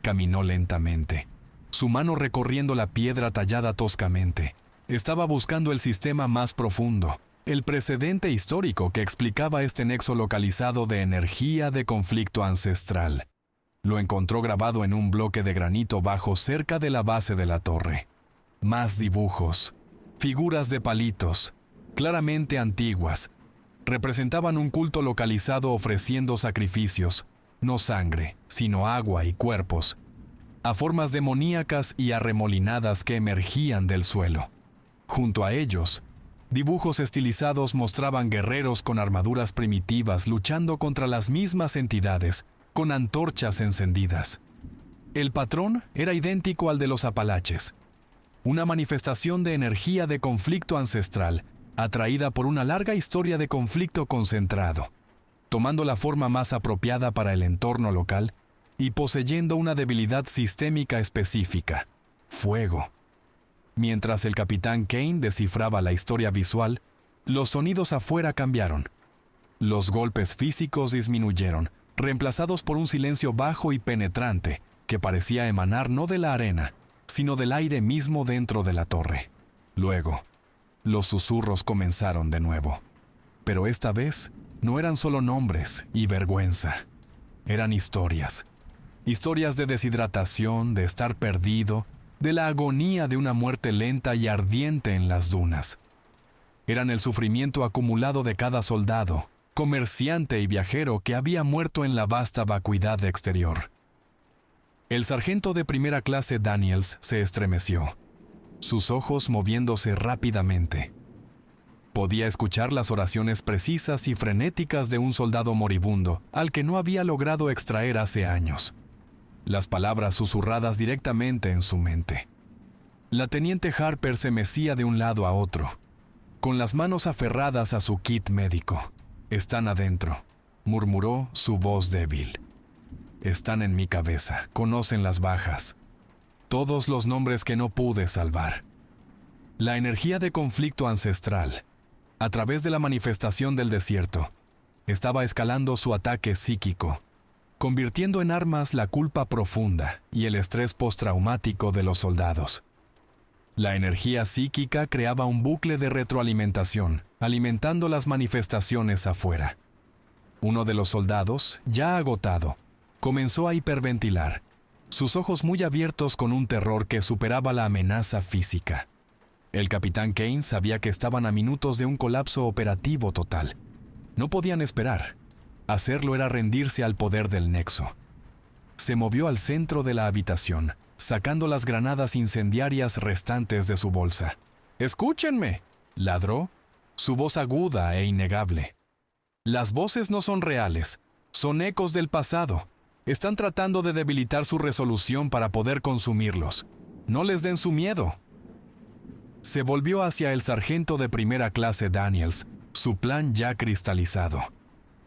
Caminó lentamente, su mano recorriendo la piedra tallada toscamente. Estaba buscando el sistema más profundo, el precedente histórico que explicaba este nexo localizado de energía de conflicto ancestral. Lo encontró grabado en un bloque de granito bajo cerca de la base de la torre. Más dibujos, figuras de palitos, claramente antiguas, representaban un culto localizado ofreciendo sacrificios, no sangre, sino agua y cuerpos, a formas demoníacas y arremolinadas que emergían del suelo. Junto a ellos, dibujos estilizados mostraban guerreros con armaduras primitivas luchando contra las mismas entidades, con antorchas encendidas. El patrón era idéntico al de los Apalaches, una manifestación de energía de conflicto ancestral atraída por una larga historia de conflicto concentrado, tomando la forma más apropiada para el entorno local y poseyendo una debilidad sistémica específica: fuego. Mientras el capitán Kane descifraba la historia visual, los sonidos afuera cambiaron. Los golpes físicos disminuyeron, reemplazados por un silencio bajo y penetrante que parecía emanar no de la arena, sino del aire mismo dentro de la torre. Luego, los susurros comenzaron de nuevo. Pero esta vez no eran solo nombres y vergüenza. Eran historias. Historias de deshidratación, de estar perdido, de la agonía de una muerte lenta y ardiente en las dunas. Eran el sufrimiento acumulado de cada soldado, comerciante y viajero que había muerto en la vasta vacuidad exterior. El sargento de primera clase Daniels se estremeció, sus ojos moviéndose rápidamente. Podía escuchar las oraciones precisas y frenéticas de un soldado moribundo al que no había logrado extraer hace años. Las palabras susurradas directamente en su mente. La teniente Harper se mecía de un lado a otro, con las manos aferradas a su kit médico. «Están adentro», murmuró su voz débil. «Están en mi cabeza, conocen las bajas. Todos los nombres que no pude salvar». La energía de conflicto ancestral, a través de la manifestación del desierto, estaba escalando su ataque psíquico, convirtiendo en armas la culpa profunda y el estrés postraumático de los soldados. La energía psíquica creaba un bucle de retroalimentación, alimentando las manifestaciones afuera. Uno de los soldados, ya agotado, comenzó a hiperventilar, sus ojos muy abiertos con un terror que superaba la amenaza física. El capitán Kane sabía que estaban a minutos de un colapso operativo total. No podían esperar. Hacerlo era rendirse al poder del nexo. Se movió al centro de la habitación, sacando las granadas incendiarias restantes de su bolsa. «¡Escúchenme!», ladró, su voz aguda e innegable. «Las voces no son reales, son ecos del pasado. Están tratando de debilitar su resolución para poder consumirlos. No les den su miedo». Se volvió hacia el sargento de primera clase Daniels, su plan ya cristalizado.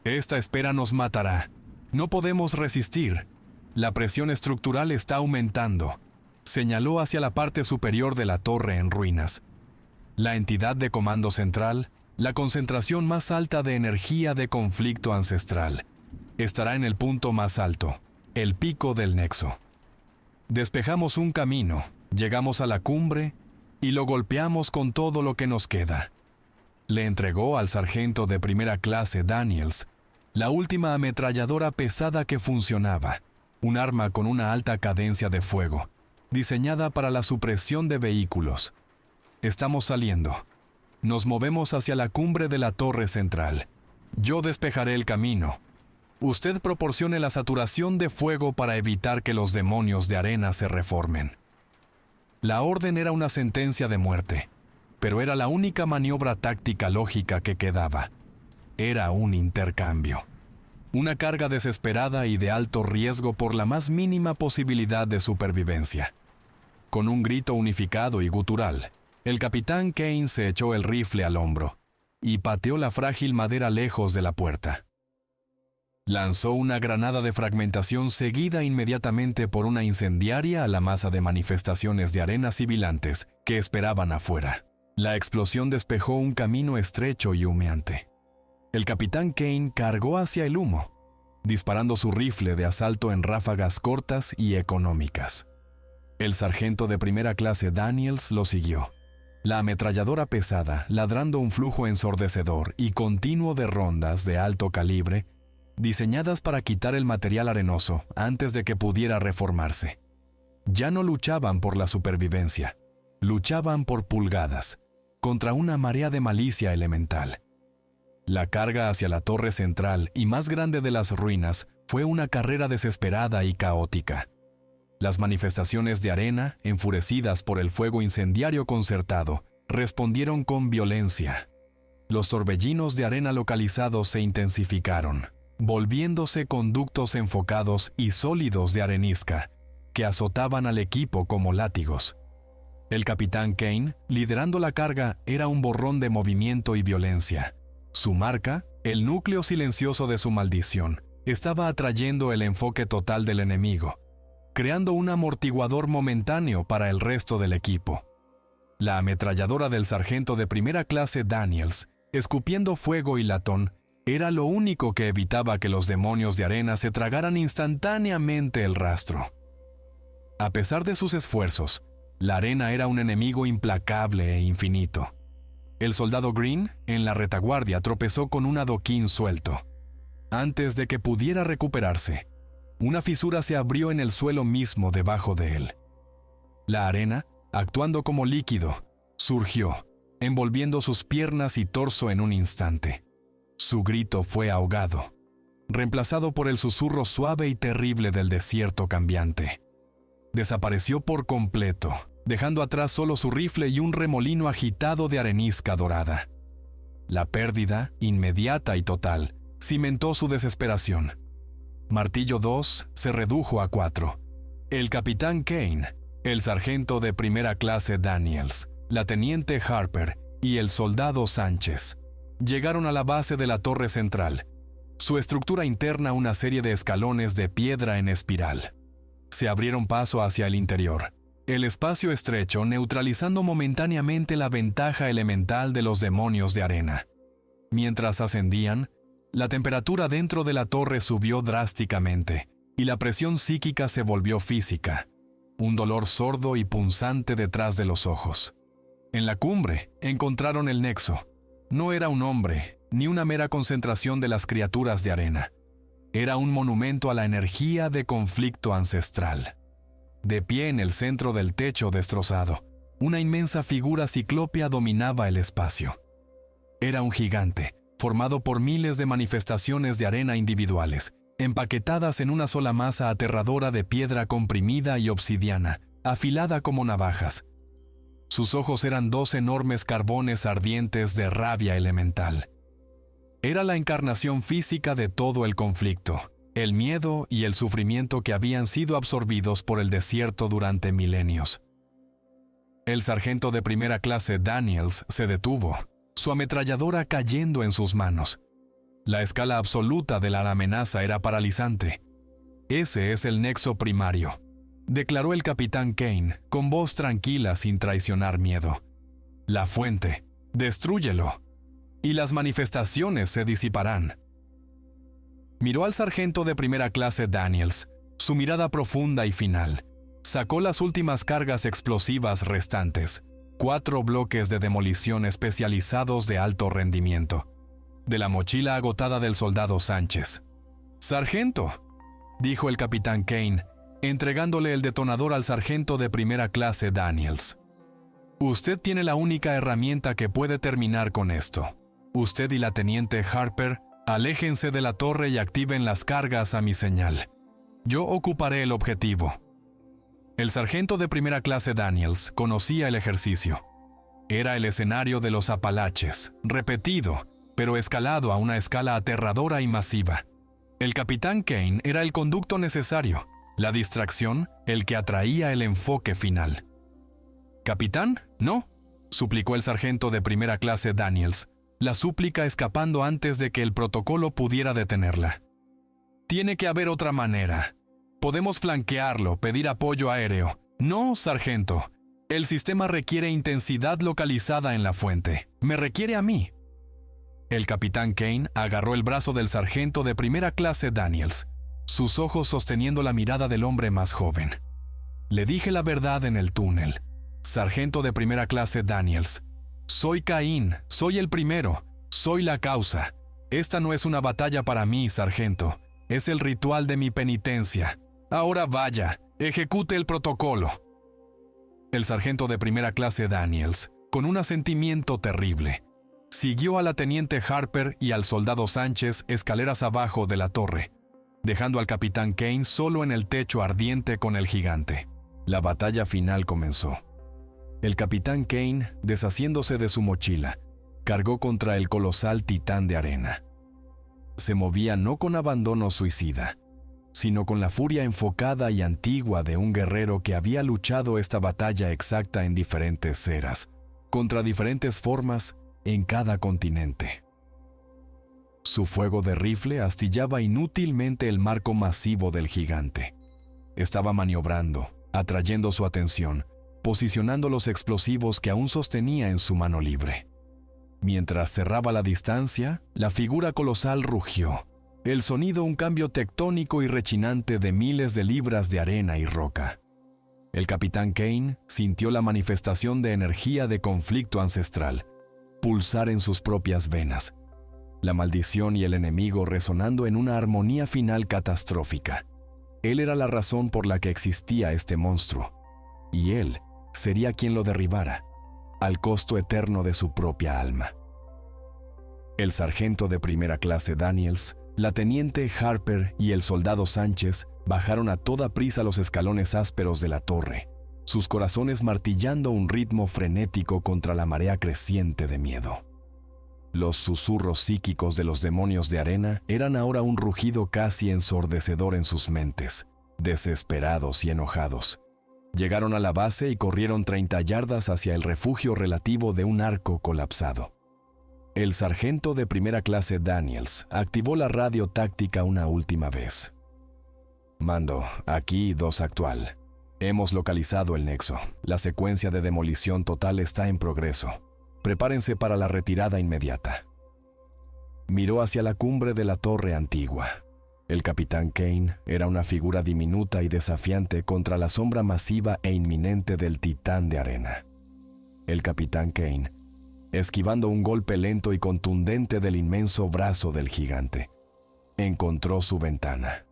«Esta espera nos matará. No podemos resistir. La presión estructural está aumentando», señaló hacia la parte superior de la torre en ruinas. La entidad de comando central, la concentración más alta de energía de conflicto ancestral, estará en el punto más alto, el pico del nexo. Despejamos un camino, llegamos a la cumbre y lo golpeamos con todo lo que nos queda. Le entregó al sargento de primera clase Daniels la última ametralladora pesada que funcionaba, un arma con una alta cadencia de fuego, diseñada para la supresión de vehículos. «Estamos saliendo. Nos movemos hacia la cumbre de la torre central. Yo despejaré el camino. Usted proporcione la saturación de fuego para evitar que los demonios de arena se reformen». La orden era una sentencia de muerte, pero era la única maniobra táctica lógica que quedaba. Era un intercambio. Una carga desesperada y de alto riesgo por la más mínima posibilidad de supervivencia. Con un grito unificado y gutural, el capitán Kane se echó el rifle al hombro y pateó la frágil madera lejos de la puerta. Lanzó una granada de fragmentación seguida inmediatamente por una incendiaria a la masa de manifestaciones de arena sibilantes que esperaban afuera. La explosión despejó un camino estrecho y humeante. El capitán Kane cargó hacia el humo, disparando su rifle de asalto en ráfagas cortas y económicas. El sargento de primera clase Daniels lo siguió, la ametralladora pesada ladrando un flujo ensordecedor y continuo de rondas de alto calibre, diseñadas para quitar el material arenoso antes de que pudiera reformarse. Ya no luchaban por la supervivencia, luchaban por pulgadas, contra una marea de malicia elemental. La carga hacia la torre central y más grande de las ruinas fue una carrera desesperada y caótica. Las manifestaciones de arena, enfurecidas por el fuego incendiario concertado, respondieron con violencia. Los torbellinos de arena localizados se intensificaron, volviéndose conductos enfocados y sólidos de arenisca, que azotaban al equipo como látigos. El capitán Kane, liderando la carga, era un borrón de movimiento y violencia. Su marca, el núcleo silencioso de su maldición, estaba atrayendo el enfoque total del enemigo, creando un amortiguador momentáneo para el resto del equipo. La ametralladora del sargento de primera clase Daniels, escupiendo fuego y latón, era lo único que evitaba que los demonios de arena se tragaran instantáneamente el rastro. A pesar de sus esfuerzos, la arena era un enemigo implacable e infinito. El soldado Green, en la retaguardia, tropezó con un adoquín suelto. Antes de que pudiera recuperarse, una fisura se abrió en el suelo mismo debajo de él. La arena, actuando como líquido, surgió, envolviendo sus piernas y torso en un instante. Su grito fue ahogado, reemplazado por el susurro suave y terrible del desierto cambiante. Desapareció por completo, dejando atrás solo su rifle y un remolino agitado de arenisca dorada. La pérdida, inmediata y total, cimentó su desesperación. Martillo 2 se redujo a 4. El capitán Kane, el sargento de primera clase Daniels, la teniente Harper y el soldado Sánchez llegaron a la base de la torre central, su estructura interna una serie de escalones de piedra en espiral. Se abrieron paso hacia el interior, el espacio estrecho neutralizando momentáneamente la ventaja elemental de los demonios de arena. Mientras ascendían, la temperatura dentro de la torre subió drásticamente y la presión psíquica se volvió física, un dolor sordo y punzante detrás de los ojos. En la cumbre encontraron el nexo. No era un hombre, ni una mera concentración de las criaturas de arena. Era un monumento a la energía de conflicto ancestral. De pie en el centro del techo destrozado, una inmensa figura ciclópea dominaba el espacio. Era un gigante, formado por miles de manifestaciones de arena individuales, empaquetadas en una sola masa aterradora de piedra comprimida y obsidiana, afilada como navajas. Sus ojos eran 2 enormes carbones ardientes de rabia elemental. Era la encarnación física de todo el conflicto, el miedo y el sufrimiento que habían sido absorbidos por el desierto durante milenios. El sargento de primera clase Daniels se detuvo, su ametralladora cayendo en sus manos. La escala absoluta de la amenaza era paralizante. Ese es el nexo primario, declaró el capitán Kane con voz tranquila sin traicionar miedo. La fuente, destrúyelo, y las manifestaciones se disiparán. Miró al sargento de primera clase Daniels, su mirada profunda y final. Sacó las últimas cargas explosivas restantes, 4 bloques de demolición especializados de alto rendimiento, de la mochila agotada del soldado Sánchez. «Sargento», dijo el capitán Kane, entregándole el detonador al sargento de primera clase Daniels. «Usted tiene la única herramienta que puede terminar con esto. Usted y la teniente Harper, aléjense de la torre y activen las cargas a mi señal. Yo ocuparé el objetivo». El sargento de primera clase Daniels conocía el ejercicio. Era el escenario de los Apalaches, repetido, pero escalado a una escala aterradora y masiva. El capitán Kane era el conducto necesario, la distracción, el que atraía el enfoque final. «¿Capitán? No», suplicó el sargento de primera clase Daniels, la súplica escapando antes de que el protocolo pudiera detenerla. «Tiene que haber otra manera. Podemos flanquearlo, pedir apoyo aéreo». «No, sargento. El sistema requiere intensidad localizada en la fuente. Me requiere a mí». El capitán Kane agarró el brazo del sargento de primera clase Daniels, sus ojos sosteniendo la mirada del hombre más joven. «Le dije la verdad en el túnel. Sargento de primera clase Daniels. Soy Caín, soy el primero, soy la causa. Esta no es una batalla para mí, sargento. Es el ritual de mi penitencia. Ahora vaya, ejecute el protocolo». El sargento de primera clase Daniels, con un asentimiento terrible, siguió a la teniente Harper y al soldado Sánchez escaleras abajo de la torre, dejando al capitán Kane solo en el techo ardiente con el gigante. La batalla final comenzó. El capitán Kane, deshaciéndose de su mochila, cargó contra el colosal titán de arena. Se movía no con abandono suicida, sino con la furia enfocada y antigua de un guerrero que había luchado esta batalla exacta en diferentes eras, contra diferentes formas en cada continente. Su fuego de rifle astillaba inútilmente el marco masivo del gigante. Estaba maniobrando, atrayendo su atención, posicionando los explosivos que aún sostenía en su mano libre. Mientras cerraba la distancia, la figura colosal rugió. El sonido un cambio tectónico y rechinante de miles de libras de arena y roca. El capitán Kane sintió la manifestación de energía de conflicto ancestral pulsar en sus propias venas, la maldición y el enemigo resonando en una armonía final catastrófica. Él era la razón por la que existía este monstruo, y él sería quien lo derribara, al costo eterno de su propia alma. El sargento de primera clase Daniels, la teniente Harper y el soldado Sánchez bajaron a toda prisa los escalones ásperos de la torre, sus corazones martillando un ritmo frenético contra la marea creciente de miedo. Los susurros psíquicos de los demonios de arena eran ahora un rugido casi ensordecedor en sus mentes, desesperados y enojados. Llegaron a la base y corrieron 30 yardas hacia el refugio relativo de un arco colapsado. El sargento de primera clase Daniels activó la radio táctica una última vez. Mando, aquí 2 actual. Hemos localizado el nexo. La secuencia de demolición total está en progreso. Prepárense para la retirada inmediata. Miró hacia la cumbre de la torre antigua. El capitán Kane era una figura diminuta y desafiante contra la sombra masiva e inminente del titán de arena. El capitán Kane, esquivando un golpe lento y contundente del inmenso brazo del gigante, encontró su ventana.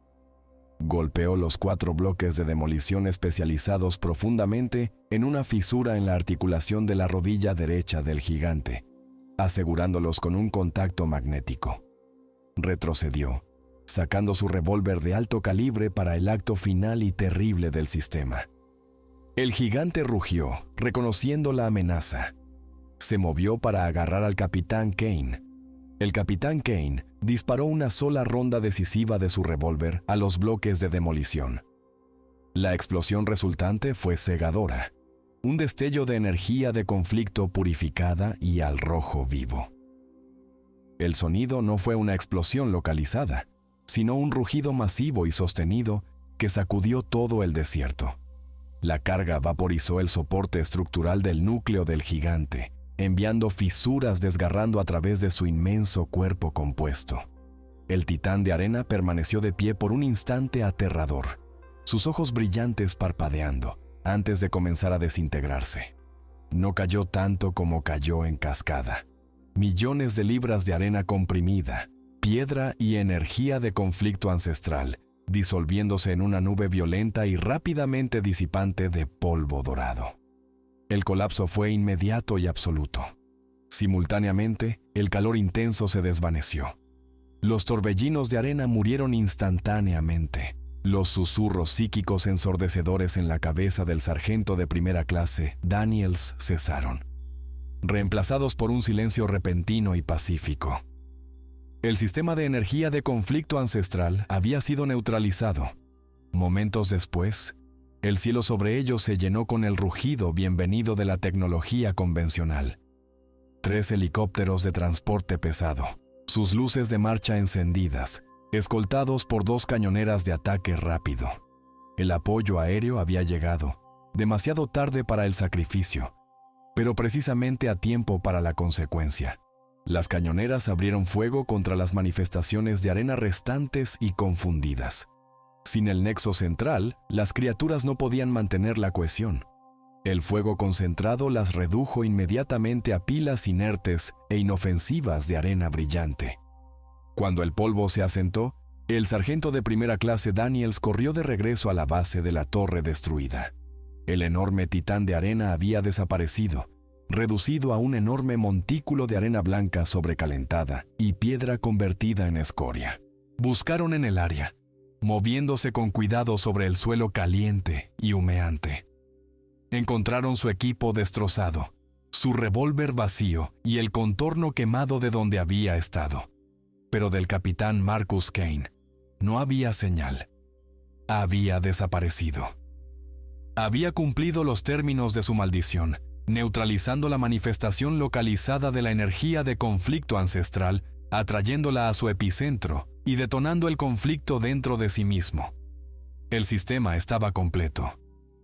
Golpeó los 4 bloques de demolición especializados profundamente en una fisura en la articulación de la rodilla derecha del gigante, asegurándolos con un contacto magnético. Retrocedió, sacando su revólver de alto calibre para el acto final y terrible del sistema. El gigante rugió, reconociendo la amenaza. Se movió para agarrar al capitán Kane. El capitán Kane disparó una sola ronda decisiva de su revólver a los bloques de demolición. La explosión resultante fue cegadora, un destello de energía de conflicto purificada y al rojo vivo. El sonido no fue una explosión localizada, sino un rugido masivo y sostenido que sacudió todo el desierto. La carga vaporizó el soporte estructural del núcleo del gigante, enviando fisuras desgarrando a través de su inmenso cuerpo compuesto. El titán de arena permaneció de pie por un instante aterrador, sus ojos brillantes parpadeando, antes de comenzar a desintegrarse. No cayó tanto como cayó en cascada. Millones de libras de arena comprimida, piedra y energía de conflicto ancestral, disolviéndose en una nube violenta y rápidamente disipante de polvo dorado. El colapso fue inmediato y absoluto. Simultáneamente, el calor intenso se desvaneció. Los torbellinos de arena murieron instantáneamente. Los susurros psíquicos ensordecedores en la cabeza del sargento de primera clase, Daniels, cesaron, reemplazados por un silencio repentino y pacífico. El sistema de energía de conflicto ancestral había sido neutralizado. Momentos después, el cielo sobre ellos se llenó con el rugido bienvenido de la tecnología convencional. 3 helicópteros de transporte pesado, sus luces de marcha encendidas, escoltados por 2 cañoneras de ataque rápido. El apoyo aéreo había llegado, demasiado tarde para el sacrificio, pero precisamente a tiempo para la consecuencia. Las cañoneras abrieron fuego contra las manifestaciones de arena restantes y confundidas. Sin el nexo central, las criaturas no podían mantener la cohesión. El fuego concentrado las redujo inmediatamente a pilas inertes e inofensivas de arena brillante. Cuando el polvo se asentó, el sargento de primera clase Daniels corrió de regreso a la base de la torre destruida. El enorme titán de arena había desaparecido, reducido a un enorme montículo de arena blanca sobrecalentada y piedra convertida en escoria. Buscaron en el área, moviéndose con cuidado sobre el suelo caliente y humeante. Encontraron su equipo destrozado, su revólver vacío y el contorno quemado de donde había estado. Pero del capitán Marcus Kane no había señal. había desaparecido. Había cumplido los términos de su maldición, neutralizando la manifestación localizada de la energía de conflicto ancestral, atrayéndola a su epicentro y detonando el conflicto dentro de sí mismo. El sistema estaba completo.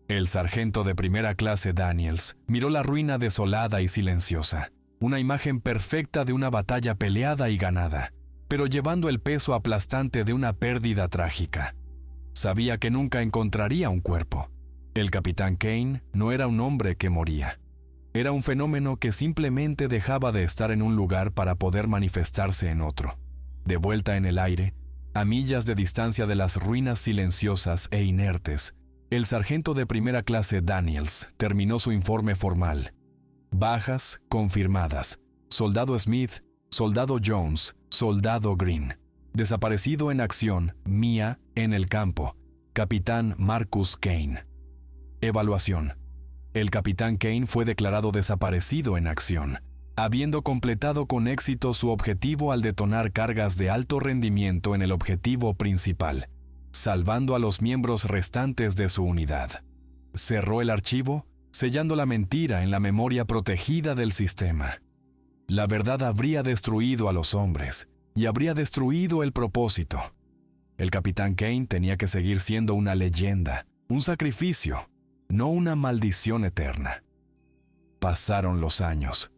El sargento de primera clase Daniels miró la ruina desolada y silenciosa, una imagen perfecta de una batalla peleada y ganada, pero llevando el peso aplastante de una pérdida trágica. Sabía que nunca encontraría un cuerpo. El capitán Kane no era un hombre que moría. Era un fenómeno que simplemente dejaba de estar en un lugar para poder manifestarse en otro. De vuelta en el aire, a millas de distancia de las ruinas silenciosas e inertes, el sargento de primera clase Daniels terminó su informe formal. Bajas confirmadas. Soldado Smith, soldado Jones, soldado Green. Desaparecido en acción, Mia en el campo. Capitán Marcus Kane. Evaluación. El capitán Kane fue declarado desaparecido en acción, habiendo completado con éxito su objetivo al detonar cargas de alto rendimiento en el objetivo principal, salvando a los miembros restantes de su unidad. Cerró el archivo, sellando la mentira en la memoria protegida del sistema. La verdad habría destruido a los hombres y habría destruido el propósito. El capitán Kane tenía que seguir siendo una leyenda, un sacrificio, no una maldición eterna. Pasaron los años.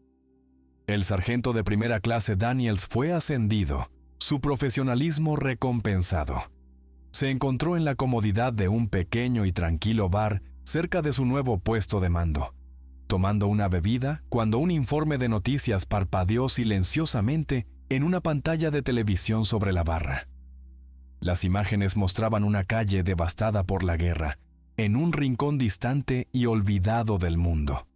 El sargento de primera clase Daniels fue ascendido, su profesionalismo recompensado. Se encontró en la comodidad de un pequeño y tranquilo bar cerca de su nuevo puesto de mando, tomando una bebida cuando un informe de noticias parpadeó silenciosamente en una pantalla de televisión sobre la barra. Las imágenes mostraban una calle devastada por la guerra, en un rincón distante y olvidado del mundo.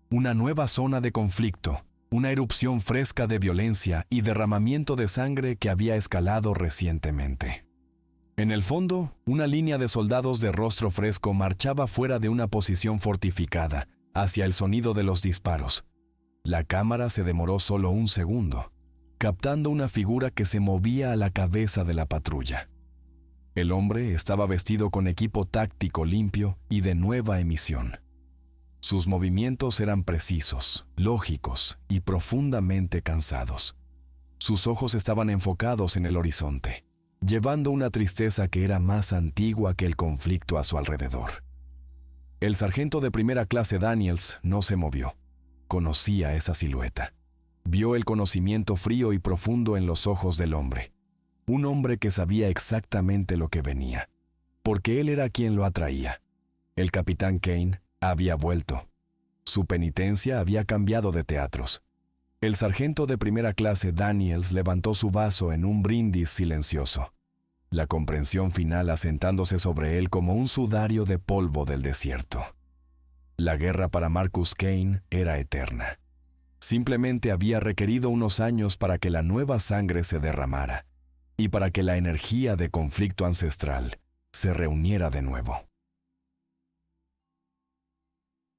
Una nueva zona de conflicto, una erupción fresca de violencia y derramamiento de sangre que había escalado recientemente. En el fondo, una línea de soldados de rostro fresco marchaba fuera de una posición fortificada, hacia el sonido de los disparos. La cámara se demoró solo un segundo, captando una figura que se movía a la cabeza de la patrulla. El hombre estaba vestido con equipo táctico limpio y de nueva emisión. Sus movimientos eran precisos, lógicos y profundamente cansados. Sus ojos estaban enfocados en el horizonte, llevando una tristeza que era más antigua que el conflicto a su alrededor. El sargento de primera clase Daniels no se movió. Conocía esa silueta. Vio el conocimiento frío y profundo en los ojos del hombre. Un hombre que sabía exactamente lo que venía, porque él era quien lo atraía. El capitán Kane había vuelto. Su penitencia había cambiado de teatros. El sargento de primera clase Daniels levantó su vaso en un brindis silencioso, la comprensión final asentándose sobre él como un sudario de polvo del desierto. La guerra para Marcus Kane era eterna. Simplemente había requerido unos años para que la nueva sangre se derramara y para que la energía de conflicto ancestral se reuniera de nuevo.